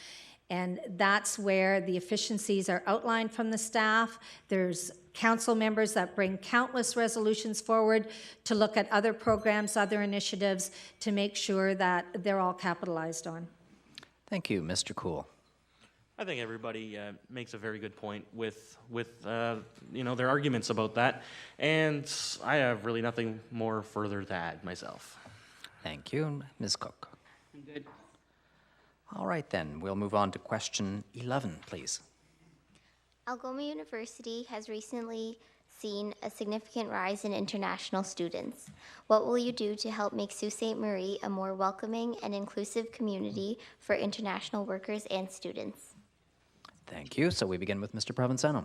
And that's where the efficiencies are outlined from the staff. There's council members that bring countless resolutions forward to look at other programs, other initiatives, to make sure that they're all capitalized on. Thank you. Mr. Cool. I think everybody makes a very good point with their arguments about that, and I have really nothing more further to add myself. Thank you. Ms. Cook. I'm good. All right, then. We'll move on to question 11, please. Algoma University has recently seen a significant rise in international students. What will you do to help make Sault Ste. Marie a more welcoming and inclusive community for international workers and students? Thank you. So we begin with Mr. Provenzano.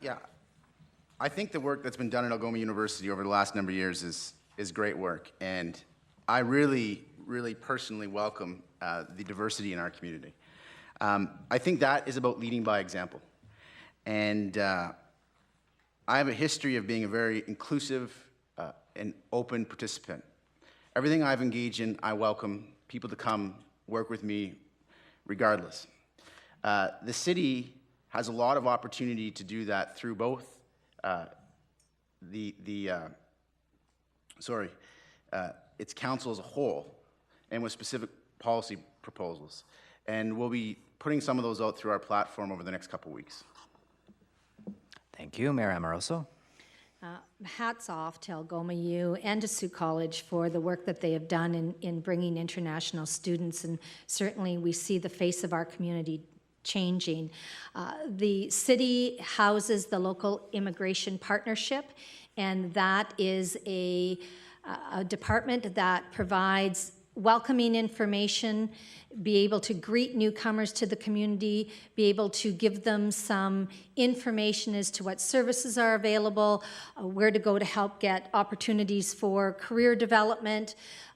Yeah, I think the work that's been done at Algoma University over the last number of years is great work, and I really personally welcome the diversity in our community. I think that is about leading by example, and I have a history of being a very inclusive and open participant. Everything I've engaged in, I welcome people to come work with me regardless. The city has a lot of opportunity to do that through both its council as a whole and with specific policy proposals. And we'll be putting some of those out through our platform over the next couple weeks. Thank you. Mayor Amoroso. Hats off to Algoma U and to Sault College for the work that they have done in bringing international students, and certainly we see the face of our community changing. The city houses the local immigration partnership, and that is a department that provides welcoming information, be able to greet newcomers to the community, be able to give them some information as to what services are available, where to go to help get opportunities for career development,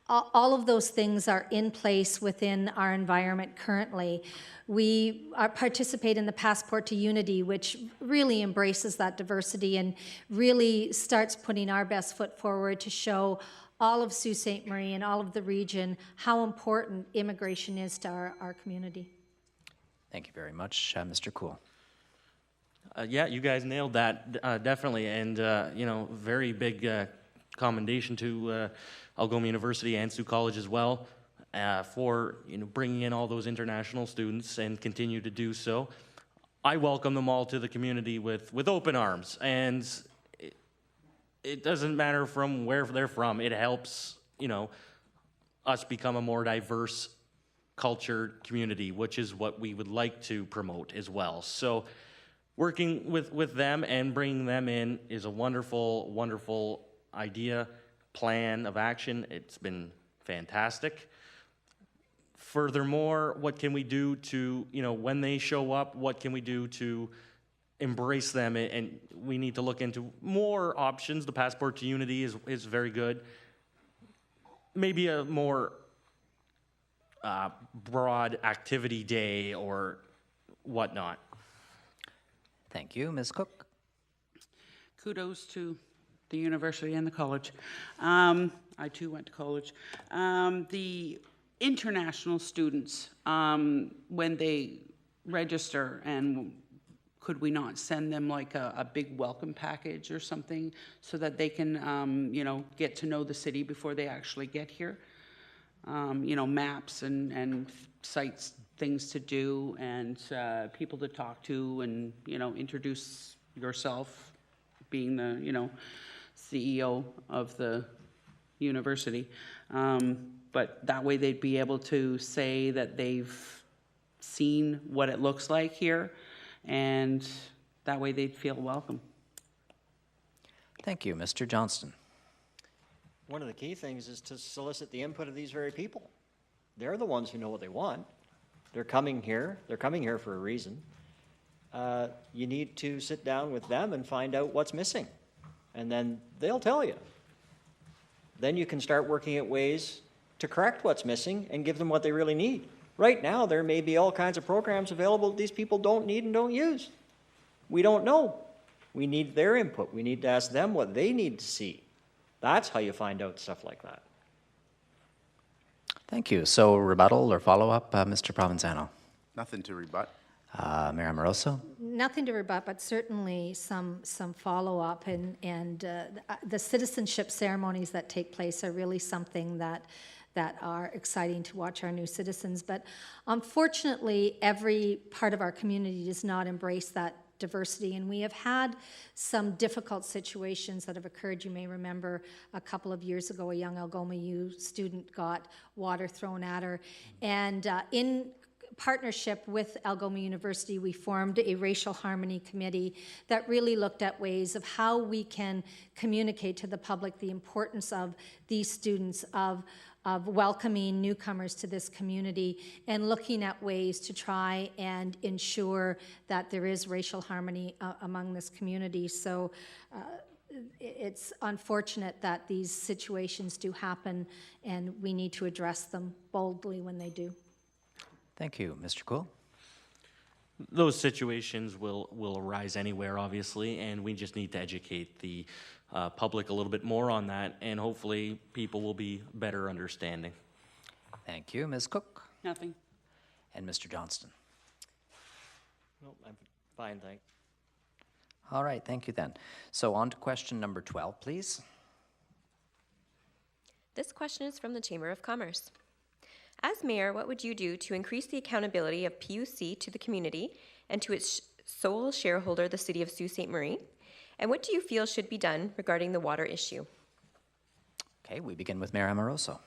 all of those things are in place within our environment currently. We participate in the Passport to Unity, which really embraces that diversity and really starts putting our best foot forward to show all of Sault Ste. Marie and all of the region how important immigration is to our community. Thank you very much, Mr. Cool. Yeah, you guys nailed that, definitely, and very big commendation to Algoma University and Sault College as well for bringing in all those international students and continue to do so. I welcome them all to the community with open arms, and it doesn't matter from where they're from. It helps us become a more diverse cultured community, which is what we would like to promote as well. So working with them and bringing them in is a wonderful, wonderful idea, plan of action. It's been fantastic. Furthermore, what can we do to, when they show up, what can we do to embrace them? And we need to look into more options. The Passport to Unity is very good. Maybe a more broad activity day or whatnot. Thank you. Ms. Cook? Kudos to the university and the college. I too went to college. The international students, when they register, and could we not send them like a big welcome package or something so that they can, get to know the city before they actually get here? Maps and sites, things to do, and people to talk to, and introduce yourself, being the CEO of the university. But that way they'd be able to say that they've seen what it looks like here, and that way they'd feel welcome. Thank you. Mr. Johnston? One of the key things is to solicit the input of these very people. They're the ones who know what they want. They're coming here for a reason. You need to sit down with them and find out what's missing, and then they'll tell you. Then you can start working at ways to correct what's missing and give them what they really need. Right now, there may be all kinds of programs available that these people don't need and don't use. We don't know. We need their input. We need to ask them what they need to see. That's how you find out stuff like that. Thank you. So rebuttal or follow-up, Mr. Provenzano? Nothing to rebut. Mayor Amoroso? Nothing to rebut, but certainly some follow-up, and the citizenship ceremonies that take place are really something that are exciting to watch our new citizens. But unfortunately, every part of our community does not embrace that diversity, and we have had some difficult situations that have occurred. You may remember a couple of years ago, a young Algoma U student got water thrown at her, and in partnership with Algoma University, we formed a racial harmony committee that really looked at ways of how we can communicate to the public the importance of these students, of welcoming newcomers to this community, and looking at ways to try and ensure that there is racial harmony among this community. So it's unfortunate that these situations do happen, and we need to address them boldly when they do. Thank you. Mr. Cool? Those situations will arise anywhere, obviously, and we just need to educate the public a little bit more on that, and hopefully people will be better understanding. Thank you. Ms. Cook? Nothing. And Mr. Johnston? No, I'm fine, thanks. All right, thank you then. So on to question number 12, please. This question is from the Chamber of Commerce. As mayor, what would you do to increase the accountability of PUC to the community and to its sole shareholder, the City of Sault Ste. Marie? And what do you feel should be done regarding the water issue? Okay, we begin with Mayor Amoroso.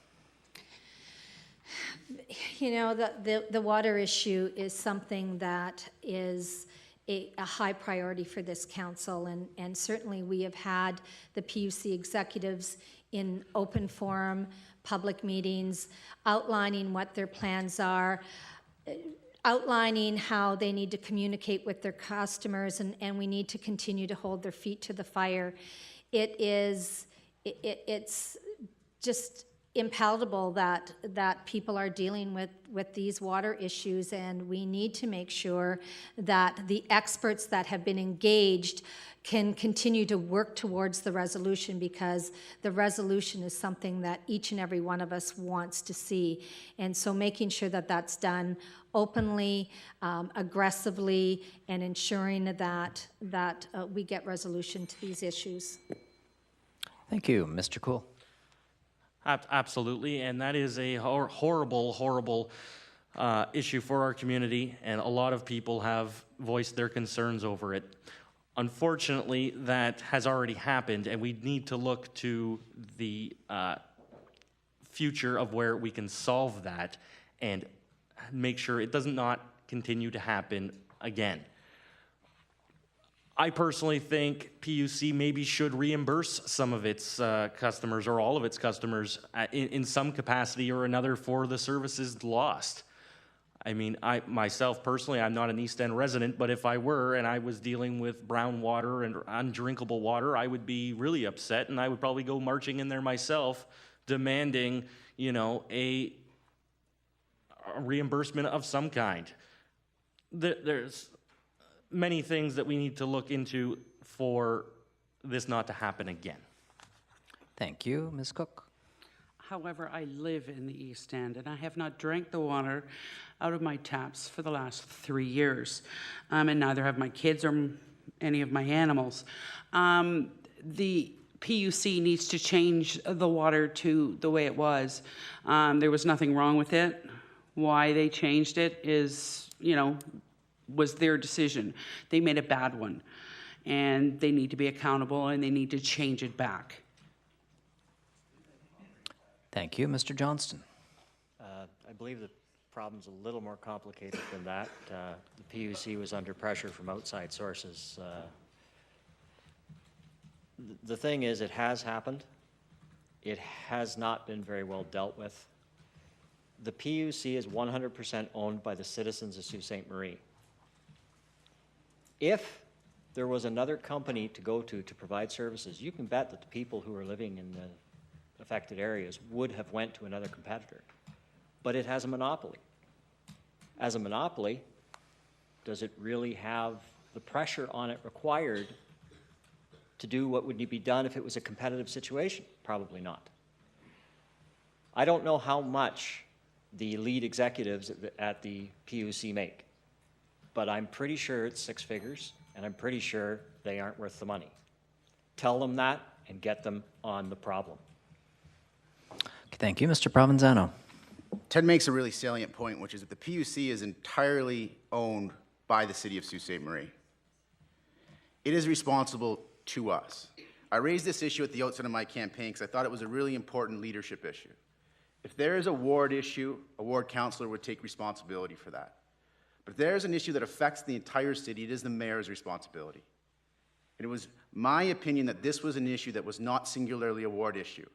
The water issue is something that is a high priority for this council, and certainly we have had the PUC executives in open forum, public meetings, outlining what their plans are, outlining how they need to communicate with their customers, and we need to continue to hold their feet to the fire. It's just impalpable that people are dealing with these water issues, and we need to make sure that the experts that have been engaged can continue to work towards the resolution, because the resolution is something that each and every one of us wants to see. And so making sure that that's done openly, aggressively, and ensuring that we get resolution to these issues. Thank you. Mr. Cool. Absolutely, and that is a horrible issue for our community, and a lot of people have voiced their concerns over it. Unfortunately, that has already happened, and we need to look to the future of where we can solve that and make sure it does not continue to happen again. I personally think PUC maybe should reimburse some of its customers, or all of its customers in some capacity or another, for the services lost. I mean, myself personally, I'm not an East End resident, but if I were and I was dealing with brown water and undrinkable water, I would be really upset, and I would probably go marching in there myself, demanding, you know, a reimbursement of some kind. There's many things that we need to look into for this not to happen again. Thank you. Ms. Cook. However, I live in the East End, and I have not drank the water out of my taps for the last 3 years, and neither have my kids or any of my animals. The PUC needs to change the water to the way it was. There was nothing wrong with it. Why they changed it is, you know, was their decision. They made a bad one, and they need to be accountable, and they need to change it back. Thank you. Mr. Johnston. I believe the problem's a little more complicated than that. The PUC was under pressure from outside sources. The thing is, it has happened. It has not been very well dealt with. The PUC is 100% owned by the citizens of Sault Ste. Marie. If there was another company to go to provide services, you can bet that the people who are living in the affected areas would have went to another competitor. But it has a monopoly. As a monopoly, does it really have the pressure on it required to do what would be done if it was a competitive situation? Probably not. I don't know how much the lead executives at the PUC make, but I'm pretty sure it's 6 figures, and I'm pretty sure they aren't worth the money. Tell them that and get them on the problem. Okay, thank you. Mr. Provenzano. Ted makes a really salient point, which is that the PUC is entirely owned by the city of Sault Ste. Marie. It is responsible to us. I raised this issue at the outset of my campaign because I thought it was a really important leadership issue. If there is a ward issue, a ward councillor would take responsibility for that. But if there is an issue that affects the entire city, it is the mayor's responsibility. And it was my opinion that this was an issue that was not singularly a ward issue.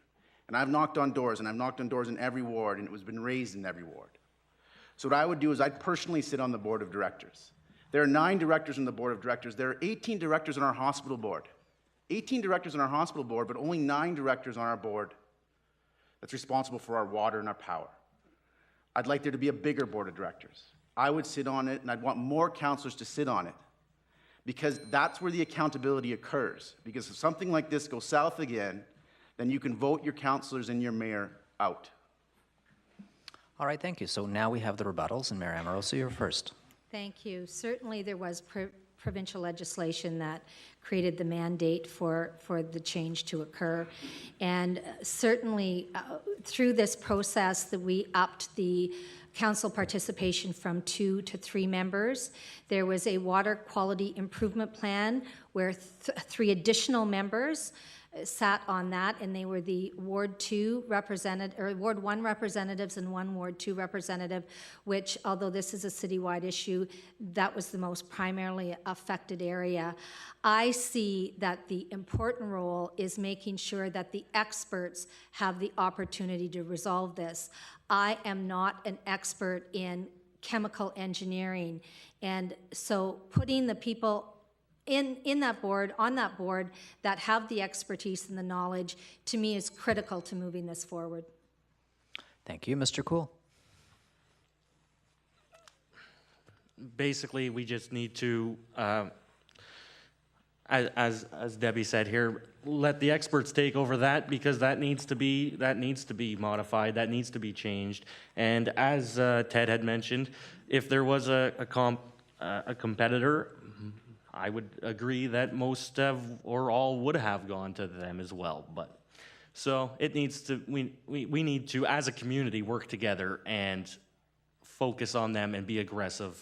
And I've knocked on doors, and I've knocked on doors in every ward, and it was been raised in every ward. So what I would do is I'd personally sit on the board of directors. There are 9 directors on the board of directors. There are 18 directors on our hospital board. 18 directors on our hospital board, but only 9 directors on our board that's responsible for our water and our power. I'd like there to be a bigger board of directors. I would sit on it, and I'd want more councillors to sit on it, because that's where the accountability occurs. Because if something like this goes south again, then you can vote your councillors and your mayor out. All right, thank you. So now we have the rebuttals, and Mayor Amoroso, you're first. Thank you. Certainly there was provincial legislation that created the mandate for the change to occur. And certainly through this process that we upped the council participation from 2 to 3 members. There was a water quality improvement plan where 3 additional members sat on that, and they were the Ward 1 representatives and 1 Ward 2 representative, which, although this is a citywide issue, that was the most primarily affected area. I see that the important role is making sure that the experts have the opportunity to resolve this. I am not an expert in chemical engineering, and so putting the people in that board, on that board, that have the expertise and the knowledge, to me is critical to moving this forward. Thank you. Mr. Cool. Basically, we just need to, as Debbie said here, let the experts take over that, because that needs to be modified, that needs to be changed. And as Ted had mentioned, if there was a competitor, I would agree that most have or all would have gone to them as well. But so it needs to, we need to, as a community, work together and focus on them and be aggressive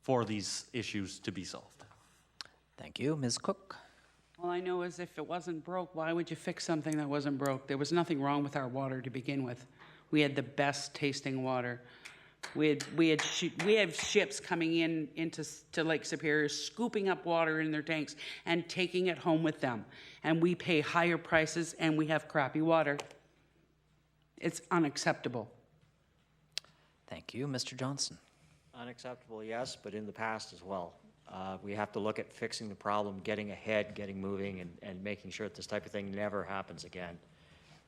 for these issues to be solved. Thank you. Ms. Cook. All I know is if it wasn't broke, why would you fix something that wasn't broke? There was nothing wrong with our water to begin with. We had the best tasting water. We have ships coming into Lake Superior, scooping up water in their tanks and taking it home with them. And we pay higher prices and we have crappy water. It's unacceptable. Thank you. Mr. Johnson. Unacceptable, yes, but in the past as well. We have to look at fixing the problem, getting ahead, getting moving, and making sure that this type of thing never happens again.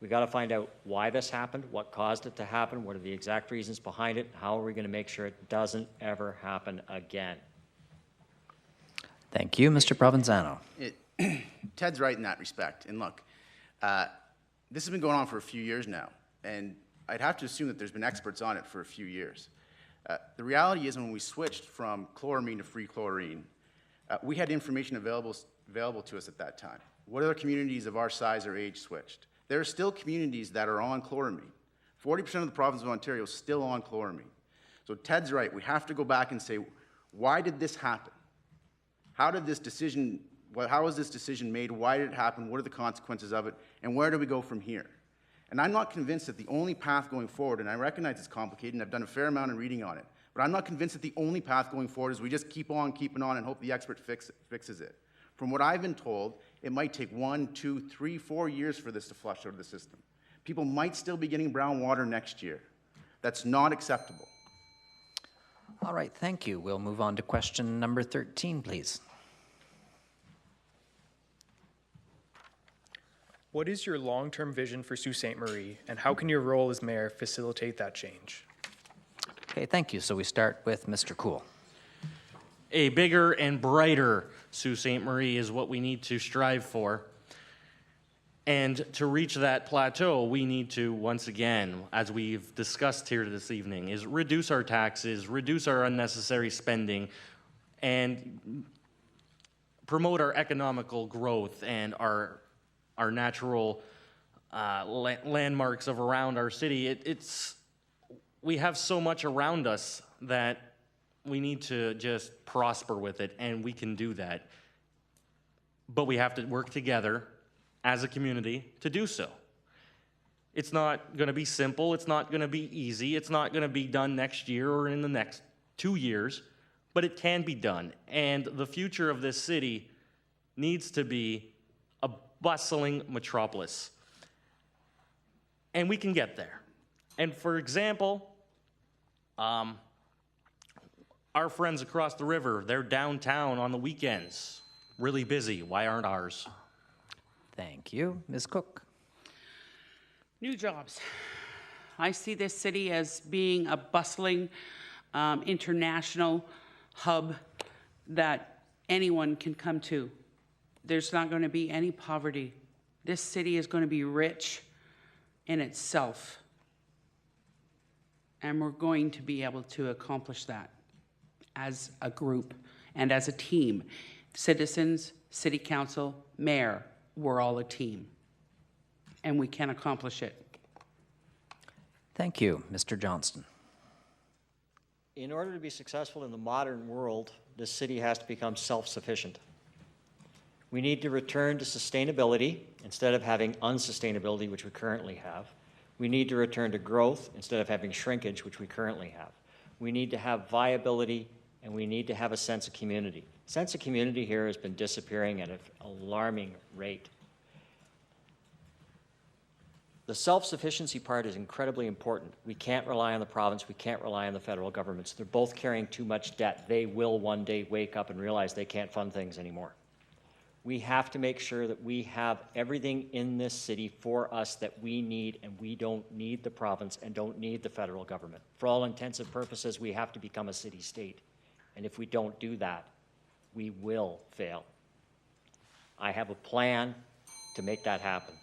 We got to find out why this happened, what caused it to happen, what are the exact reasons behind it, how are we going to make sure it doesn't ever happen again. Thank you. Mr. Provenzano. Ted's right in that respect. And look, this has been going on for a few years now, and I'd have to assume that there's been experts on it for a few years. The reality is when we switched from chloramine to free chlorine, we had information available to us at that time. What other communities of our size or age switched? There are still communities that are on chloramine. 40% of the province of Ontario is still on chloramine. So Ted's right. We have to go back and say, why did this happen? How was this decision made? Why did it happen? What are the consequences of it? And where do we go from here? And I'm not convinced that the only path going forward, and I recognize it's complicated, and I've done a fair amount of reading on it, but I'm not convinced that the only path going forward is we just keep on keeping on and hope the expert fixes it. From what I've been told, it might take 1, 2, 3, 4 years for this to flush out of the system. People might still be getting brown water next year. That's not acceptable. All right, thank you. We'll move on to question number 13, please. What is your long-term vision for Sault Ste. Marie, and how can your role as mayor facilitate that change? Okay, thank you. So we start with Mr. Cool. A bigger and brighter Sault Ste. Marie is what we need to strive for. And to reach that plateau, we need to, once again, as we've discussed here this evening, is reduce our taxes, reduce our unnecessary spending, and promote our economical growth and our natural landmarks of around our city. We have so much around us that we need to just prosper with it, and we can do that. But we have to work together as a community to do so. It's not going to be simple. It's not going to be easy. It's not going to be done next year or in the next 2 years, but it can be done. And the future of this city needs to be a bustling metropolis. And we can get there. And for example, our friends across the river, they're downtown on the weekends, really busy. Why aren't ours? Thank you. Ms. Cook. New jobs. I see this city as being a bustling international hub that anyone can come to. There's not going to be any poverty. This city is going to be rich in itself. And we're going to be able to accomplish that as a group and as a team. Citizens, city council, mayor, we're all a team. And we can accomplish it. Thank you. Mr. Johnston. In order to be successful in the modern world, this city has to become self-sufficient. We need to return to sustainability instead of having unsustainability, which we currently have. We need to return to growth instead of having shrinkage, which we currently have. We need to have viability, and we need to have a sense of community. Sense of community here has been disappearing at an alarming rate. The self-sufficiency part is incredibly important. We can't rely on the province. We can't rely on the federal governments. They're both carrying too much debt. They will one day wake up and realize they can't fund things anymore. We have to make sure that we have everything in this city for us that we need, and we don't need the province and don't need the federal government. For all intents and purposes, we have to become a city-state. And if we don't do that, we will fail. I have a plan to make that happen.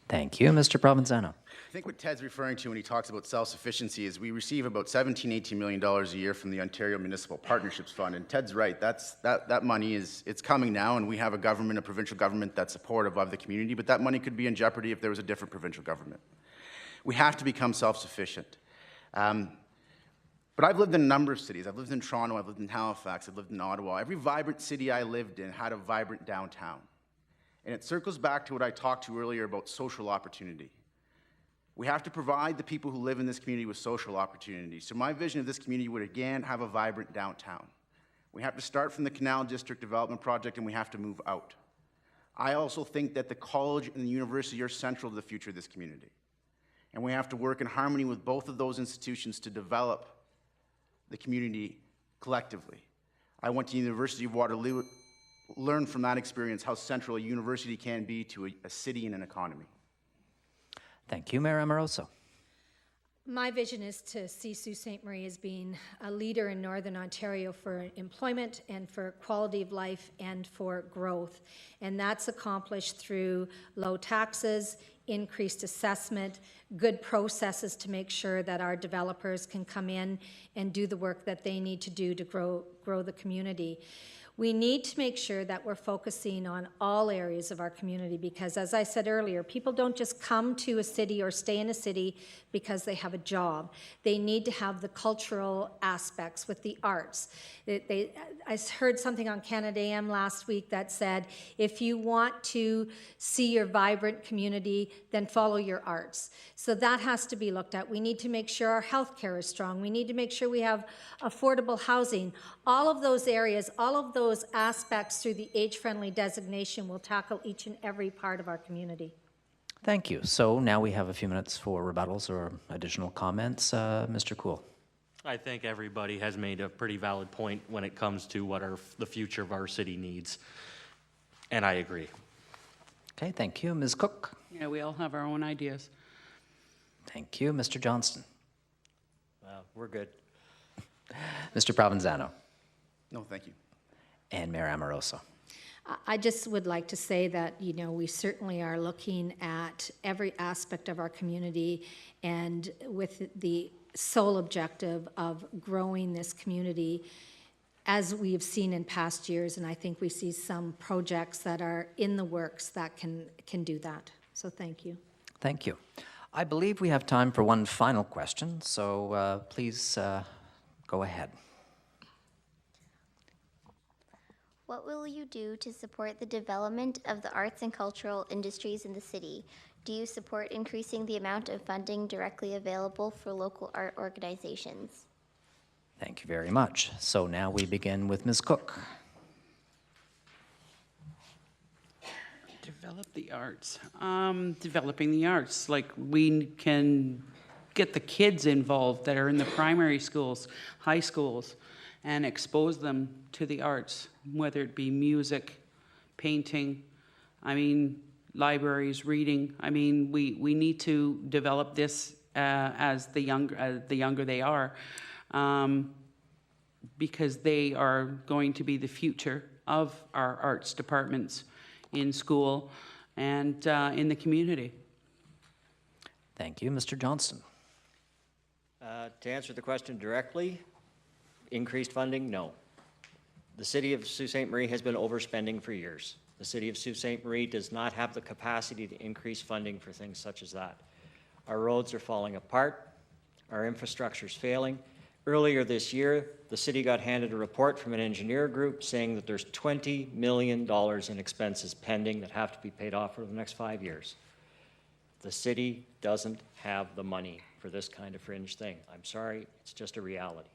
Thank you. Mr. Provenzano. I think what Ted's referring to when he talks about self-sufficiency is we receive about $17, $18 million a year from the Ontario Municipal Partnerships Fund, and Ted's right. That money it's coming now, and we have a government, a provincial government that's supportive of the community, but that money could be in jeopardy if there was a different provincial government. We have to become self-sufficient. But I've lived in a number of cities. I've lived in Toronto, I've lived in Halifax, I've lived in Ottawa. Every vibrant city I lived in had a vibrant downtown. And it circles back to what I talked to earlier about social opportunity. We have to provide the people who live in this community with social opportunities. So my vision of this community would again have a vibrant downtown. We have to start from the Canal District Development Project, and we have to move out. I also think that the college and the university are central to the future of this community. And we have to work in harmony with both of those institutions to develop the community collectively. I went to the University of Waterloo, learned from that experience how central a university can be to a city and an economy. Thank you, Mayor Amoroso. My vision is to see Sault Ste. Marie as being a leader in Northern Ontario for employment and for quality of life and for growth. And that's accomplished through low taxes, increased assessment, good processes to make sure that our developers can come in and do the work that they need to do to grow the community. We need to make sure that we're focusing on all areas of our community because, as I said earlier, people don't just come to a city or stay in a city because they have a job. They need to have the cultural aspects with the arts. I heard something on Canada AM last week that said, if you want to see your vibrant community, then follow your arts. So that has to be looked at. We need to make sure our healthcare is strong. We need to make sure we have affordable housing. All of those areas, all of those aspects through the age-friendly designation will tackle each and every part of our community. Thank you. So now we have a few minutes for rebuttals or additional comments. Mr. Cool. I think everybody has made a pretty valid point when it comes to what the future of our city needs, and I agree. Okay, thank you. Ms. Cook. Yeah, we all have our own ideas. Thank you. Mr. Johnston. We're good. Mr. Provenzano. No, thank you. And Mayor Amoroso. I just would like to say that, you know, we certainly are looking at every aspect of our community and with the sole objective of growing this community as we have seen in past years. And I think we see some projects that are in the works that can do that. So thank you. Thank you. I believe we have time for one final question, so please go ahead. What will you do to support the development of the arts and cultural industries in the city? Do you support increasing the amount of funding directly available for local art organizations? Thank you very much. So now we begin with Ms. Cook. Develop the arts. Developing the arts, like we can get the kids involved that are in the primary schools, high schools, and expose them to the arts, whether it be music, painting, libraries, reading. We need to develop this as the younger they are, because they are going to be the future of our arts departments in school and in the community. Thank you. Mr. Johnston. To answer the question directly, increased funding, no. The city of Sault Ste. Marie has been overspending for years. The city of Sault Ste. Marie does not have the capacity to increase funding for things such as that. Our roads are falling apart. Our infrastructure is failing. Earlier this year, the city got handed a report from an engineer group saying that there's $20 million in expenses pending that have to be paid off over the next 5 years. The city doesn't have the money for this kind of fringe thing. I'm sorry, it's just a reality.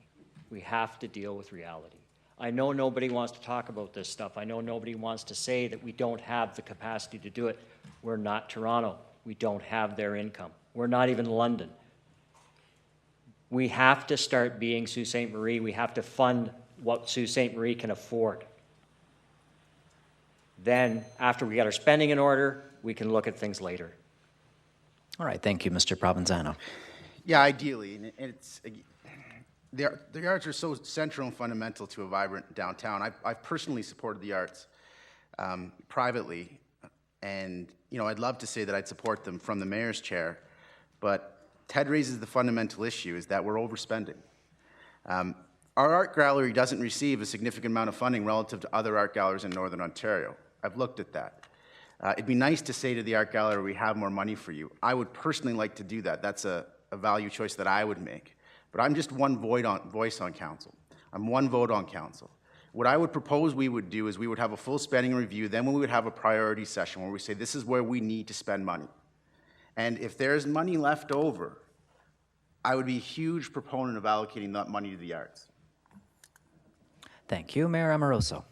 We have to deal with reality. I know nobody wants to talk about this stuff. I know nobody wants to say that we don't have the capacity to do it. We're not Toronto. We don't have their income. We're not even London. We have to start being Sault Ste. Marie. We have to fund what Sault Ste. Marie can afford. Then, after we get our spending in order, we can look at things later. All right, thank you, Mr. Provenzano. Yeah, ideally, and it's, the arts are so central and fundamental to a vibrant downtown. I've personally supported the arts privately, and I'd love to say that I'd support them from the mayor's chair, but Ted raises the fundamental issue, is that we're overspending. Our art gallery doesn't receive a significant amount of funding relative to other art galleries in Northern Ontario. I've looked at that. It'd be nice to say to the art gallery, we have more money for you. I would personally like to do that. That's a value choice that I would make. But I'm just one voice on council. I'm one vote on council. What I would propose we would do is we would have a full spending review, then we would have a priority session where we say this is where we need to spend money. And if there's money left over, I would be a huge proponent of allocating that money to the arts. Thank you, Mayor Amoroso.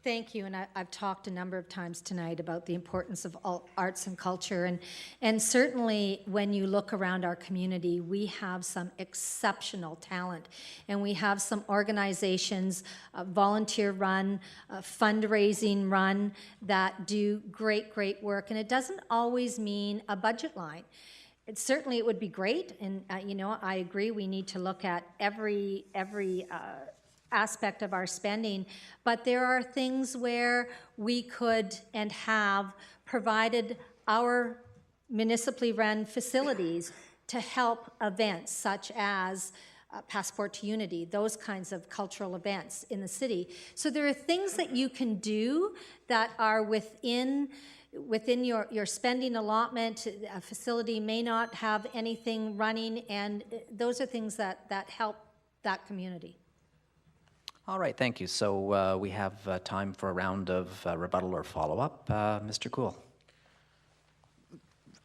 Thank you, and I've talked a number of times tonight about the importance of all arts and culture, and certainly when you look around our community, we have some exceptional talent, and we have some organizations, volunteer-run, fundraising run, that do great work, and it doesn't always mean a budget line. Certainly it would be great, and I agree we need to look at every aspect of our spending, but there are things where we could and have provided our municipally run facilities to help events such as Passport to Unity, those kinds of cultural events in the city. So there are things that you can do that are within your spending allotment. A facility may not have anything running, and those are things that help that community. All right, thank you. So we have time for a round of rebuttal or follow-up. Mr. Cool.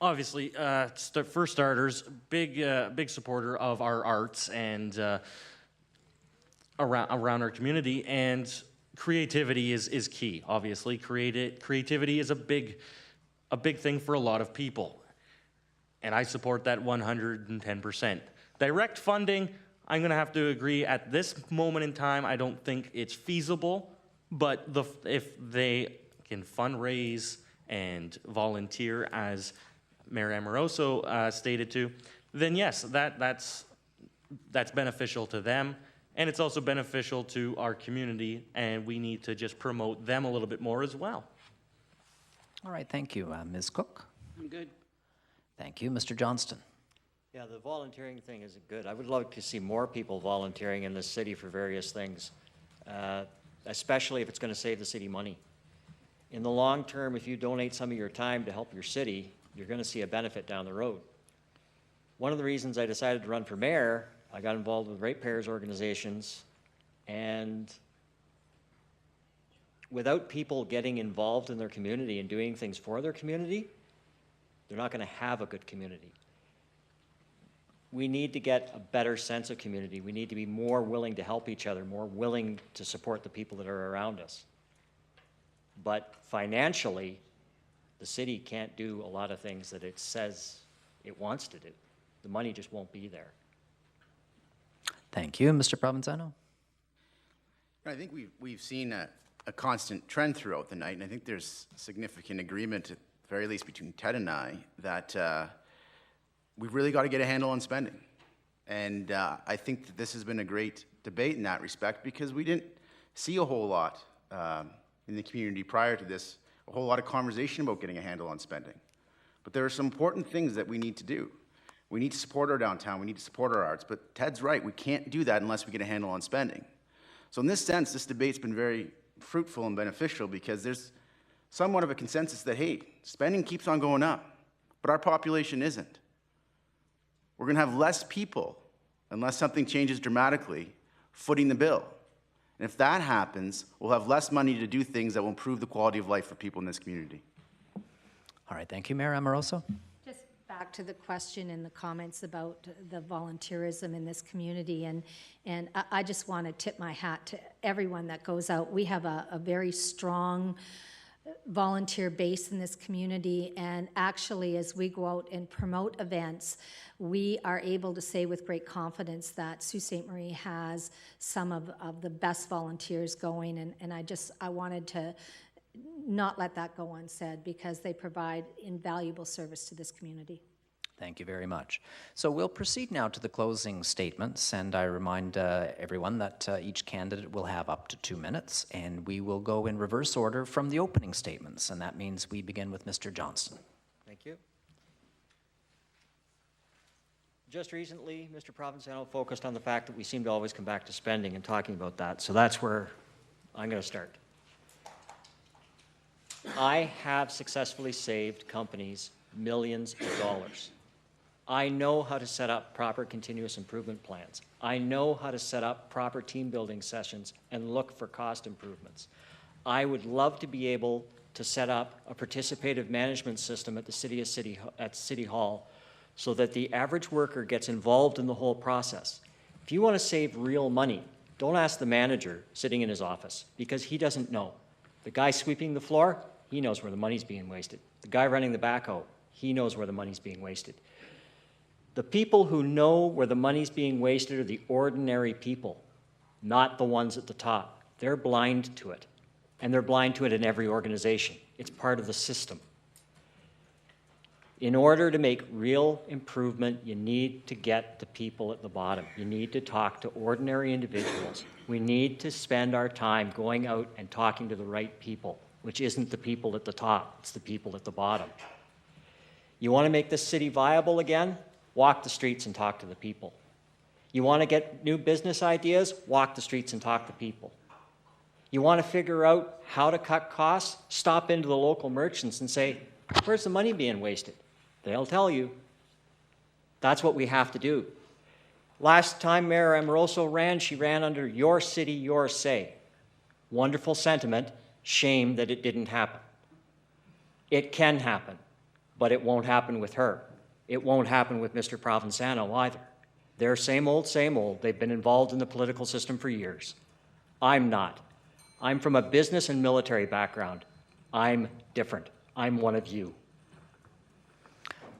Obviously, for starters, big supporter of our arts and around our community, and creativity is key. Obviously, creativity is a big thing for a lot of people, and I support that 110%. Direct funding, I'm going to have to agree at this moment in time, I don't think it's feasible, but if they can fundraise and volunteer, as Mayor Amoroso stated to, then yes, that's beneficial to them, and it's also beneficial to our community, and we need to just promote them a little bit more as well. All right, thank you. Ms. Cook? I'm good. Thank you. Mr. Johnston? Yeah, the volunteering thing is good. I would love to see more people volunteering in this city for various things, especially if it's going to save the city money. In the long term, if you donate some of your time to help your city, you're going to see a benefit down the road. One of the reasons I decided to run for mayor, I got involved with ratepayers organizations, and without people getting involved in their community and doing things for their community, they're not going to have a good community. We need to get a better sense of community. We need to be more willing to help each other, more willing to support the people that are around us. But financially, the city can't do a lot of things that it says it wants to do. The money just won't be there. Thank you. Mr. Provenzano? I think we've seen a constant trend throughout the night, and I think there's significant agreement, at the very least between Ted and I, that we've really got to get a handle on spending. And I think that this has been a great debate in that respect, because we didn't see a whole lot in the community prior to this, a whole lot of conversation about getting a handle on spending. But there are some important things that we need to do. We need to support our downtown, we need to support our arts, but Ted's right, we can't do that unless we get a handle on spending. So in this sense, this debate's been very fruitful and beneficial, because there's somewhat of a consensus that, hey, spending keeps on going up, but our population isn't. We're going to have less people, unless something changes dramatically, footing the bill. And if that happens, we'll have less money to do things that will improve the quality of life for people in this community. All right, thank you. Mayor Amoroso? Just back to the question and the comments about the volunteerism in this community, and I just want to tip my hat to everyone that goes out. We have a very strong volunteer base in this community, and actually as we go out and promote events, we are able to say with great confidence that Sault Ste. Marie has some of the best volunteers going, and I wanted to not let that go unsaid, because they provide invaluable service to this community. Thank you very much. So we'll proceed now to the closing statements, and I remind everyone that each candidate will have up to 2 minutes, and we will go in reverse order from the opening statements, and that means we begin with Mr. Johnston. Thank you. Just recently, Mr. Provenzano focused on the fact that we seem to always come back to spending and talking about that, so that's where I'm going to start. I have successfully saved companies millions of dollars. I know how to set up proper continuous improvement plans. I know how to set up proper team building sessions and look for cost improvements. I would love to be able to set up a participative management system at the City Hall so that the average worker gets involved in the whole process. If you want to save real money, don't ask the manager sitting in his office, because he doesn't know. The guy sweeping the floor, he knows where the money's being wasted. The guy running the backhoe, he knows where the money's being wasted. The people who know where the money's being wasted are the ordinary people, not the ones at the top. They're blind to it, and they're blind to it in every organization. It's part of the system. In order to make real improvement, you need to get the people at the bottom. You need to talk to ordinary individuals. We need to spend our time going out and talking to the right people, which isn't the people at the top, it's the people at the bottom. You want to make this city viable again? Walk the streets and talk to the people. You want to get new business ideas? Walk the streets and talk to people. You want to figure out how to cut costs? Stop into the local merchants and say, where's the money being wasted? They'll tell you. That's what we have to do. Last time Mayor Amoroso ran, she ran under your city, your say. Wonderful sentiment. Shame that it didn't happen. It can happen, but it won't happen with her. It won't happen with Mr. Provenzano either. They're same old, same old. They've been involved in the political system for years. I'm not. I'm from a business and military background. I'm different. I'm one of you.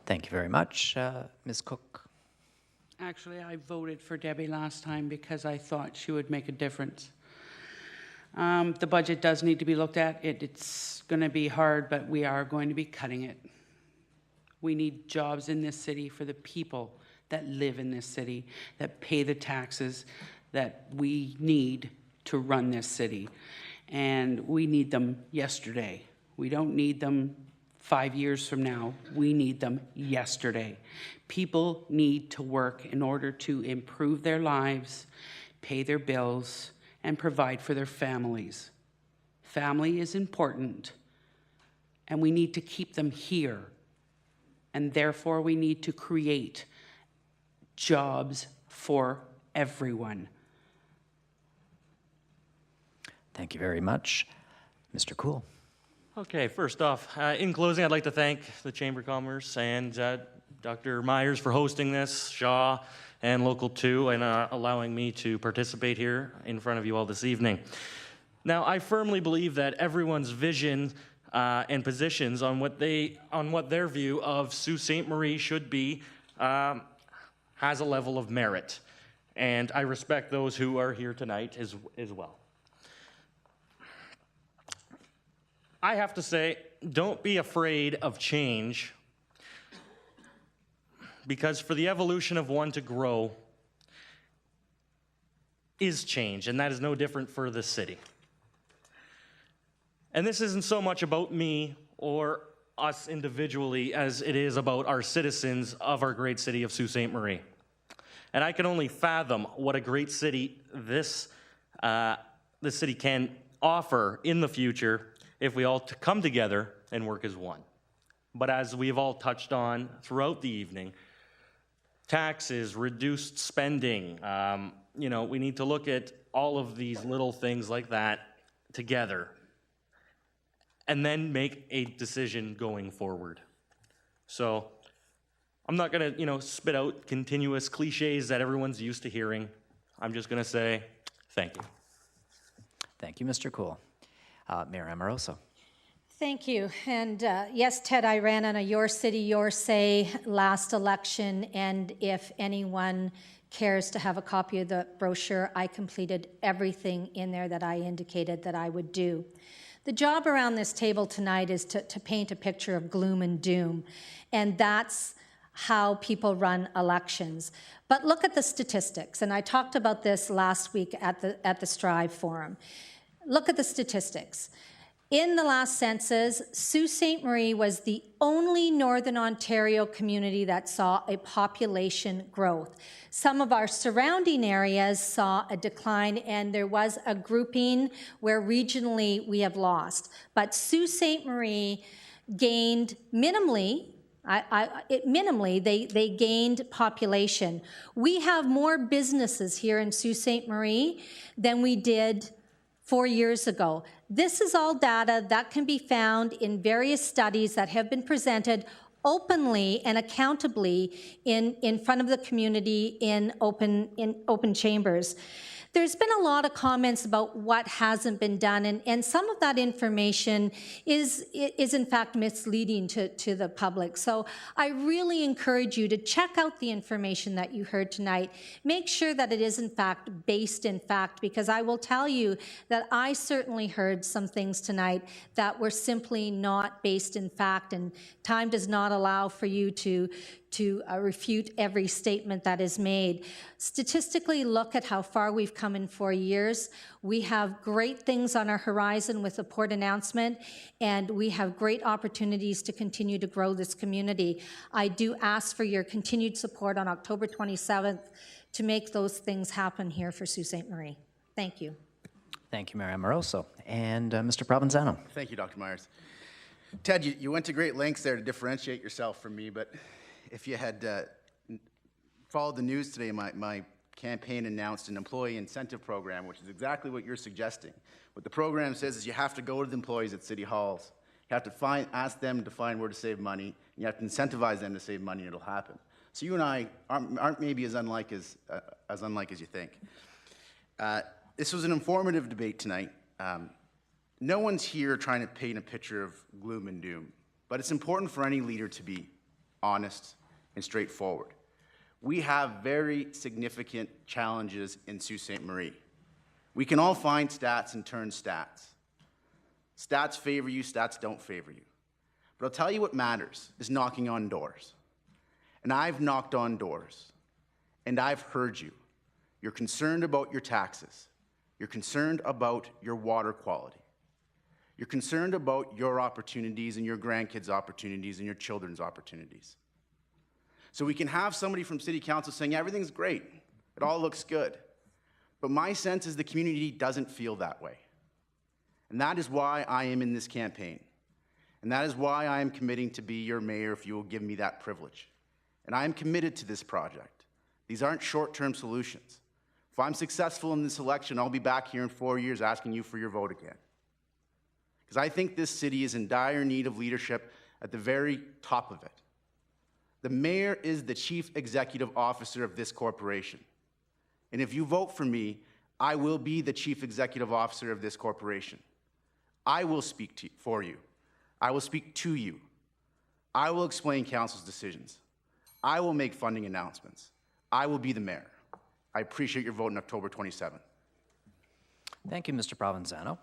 Thank you very much. Ms. Cook. Actually, I voted for Debbie last time because I thought she would make a difference. The budget does need to be looked at. It's going to be hard, but we are going to be cutting it. We need jobs in this city for the people that live in this city, that pay the taxes that we need to run this city. And we need them yesterday. We don't need them 5 years from now. We need them yesterday. People need to work in order to improve their lives, pay their bills, and provide for their families. Family is important, and we need to keep them here. And therefore, we need to create jobs for everyone. Thank you very much. Mr. Cool. Okay, first off, in closing, I'd like to thank the Chamber of Commerce and Dr. Myers for hosting this, Shaw and Local 2, and allowing me to participate here in front of you all this evening. Now, I firmly believe that everyone's vision and positions on what their view of Sault Ste. Marie should be has a level of merit, and I respect those who are here tonight as well. I have to say, don't be afraid of change, because for the evolution of one to grow is change, and that is no different for this city. And this isn't so much about me or us individually as it is about our citizens of our great city of Sault Ste. Marie. And I can only fathom what a great city this city can offer in the future if we all come together and work as one. But as we've all touched on throughout the evening, taxes, reduced spending, we need to look at all of these little things like that together and then make a decision going forward. So I'm not gonna, spit out continuous cliches that everyone's used to hearing. I'm just gonna say thank you. Thank you, Mr. Cool. Mayor Amoroso. Thank you. And yes, Ted, I ran on a Your City, Your Say last election, and if anyone cares to have a copy of the brochure, I completed everything in there that I indicated that I would do. The job around this table tonight is to paint a picture of gloom and doom, and that's how people run elections. But look at the statistics, and I talked about this last week at the Strive Forum. Look at the statistics. In the last census, Sault Ste. Marie was the only Northern Ontario community that saw a population growth. Some of our surrounding areas saw a decline, and there was a grouping where regionally we have lost. But Sault Ste. Marie gained minimally. They gained population. We have more businesses here in Sault Ste. Marie than we did 4 years ago. This is all data that can be found in various studies that have been presented openly and accountably in front of the community in open chambers. There's been a lot of comments about what hasn't been done, and some of that information is in fact misleading to the public. So I really encourage you to check out the information that you heard tonight. Make sure that it is in fact based in fact, because I will tell you that I certainly heard some things tonight that were simply not based in fact, and time does not allow for you to refute every statement that is made. Statistically, look at how far we've come in 4 years. We have great things on our horizon with the port announcement, and we have great opportunities to continue to grow this community. I do ask for your continued support on October 27th to make those things happen here for Sault Ste. Marie. Thank you. Thank you, Mayor Amoroso. And Mr. Provenzano. Thank you, Dr. Myers. Ted, you went to great lengths there to differentiate yourself from me, but if you had followed the news today, my campaign announced an employee incentive program, which is exactly what you're suggesting. What the program says is you have to go to the employees at city halls. You have to ask them to find where to save money, and you have to incentivize them to save money, and it'll happen. So you and I aren't maybe as unlike as you think. This was an informative debate tonight. No one's here trying to paint a picture of gloom and doom, but it's important for any leader to be honest and straightforward. We have very significant challenges in Sault Ste. Marie. We can all find stats and turn stats. Stats favor you, stats don't favor you. But I'll tell you what matters is knocking on doors. And I've knocked on doors, and I've heard you. You're concerned about your taxes. You're concerned about your water quality. You're concerned about your opportunities and your grandkids' opportunities and your children's opportunities. So we can have somebody from City Council saying, everything's great, it all looks good. But my sense is the community doesn't feel that way. And that is why I am in this campaign. And that is why I am committing to be your mayor if you will give me that privilege. And I am committed to this project. These aren't short-term solutions. If I'm successful in this election, I'll be back here in 4 years asking you for your vote again. Because I think this city is in dire need of leadership at the very top of it. The mayor is the chief executive officer of this corporation. And if you vote for me, I will be the chief executive officer of this corporation. I will speak for you. I will speak to you. I will explain council's decisions. I will make funding announcements. I will be the mayor. I appreciate your vote on October 27th. Thank you, Mr. Provenzano.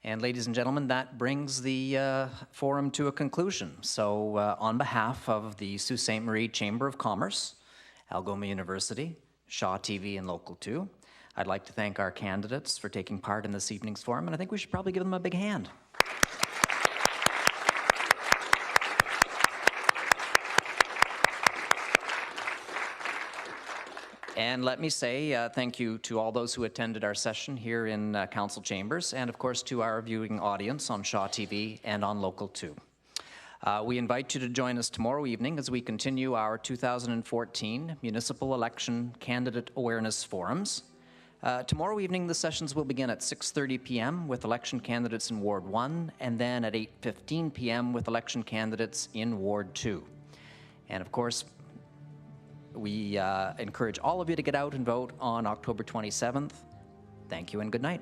And ladies and gentlemen, that brings the forum to a conclusion. So on behalf of the Sault Ste. Marie Chamber of Commerce, Algoma University, Shaw TV and Local 2, I'd like to thank our candidates for taking part in this evening's forum, and I think we should probably give them a big hand. And let me say thank you to all those who attended our session here in Council Chambers, and of course to our viewing audience on Shaw TV and on Local 2. We invite you to join us tomorrow evening as we continue our 2014 Municipal Election Candidate Awareness Forums. Tomorrow evening, the sessions will begin at 6:30 p.m. with election candidates in Ward 1, and then at 8:15 p.m. with election candidates in Ward 2. And of course, we encourage all of you to get out and vote on October 27th. Thank you and good night.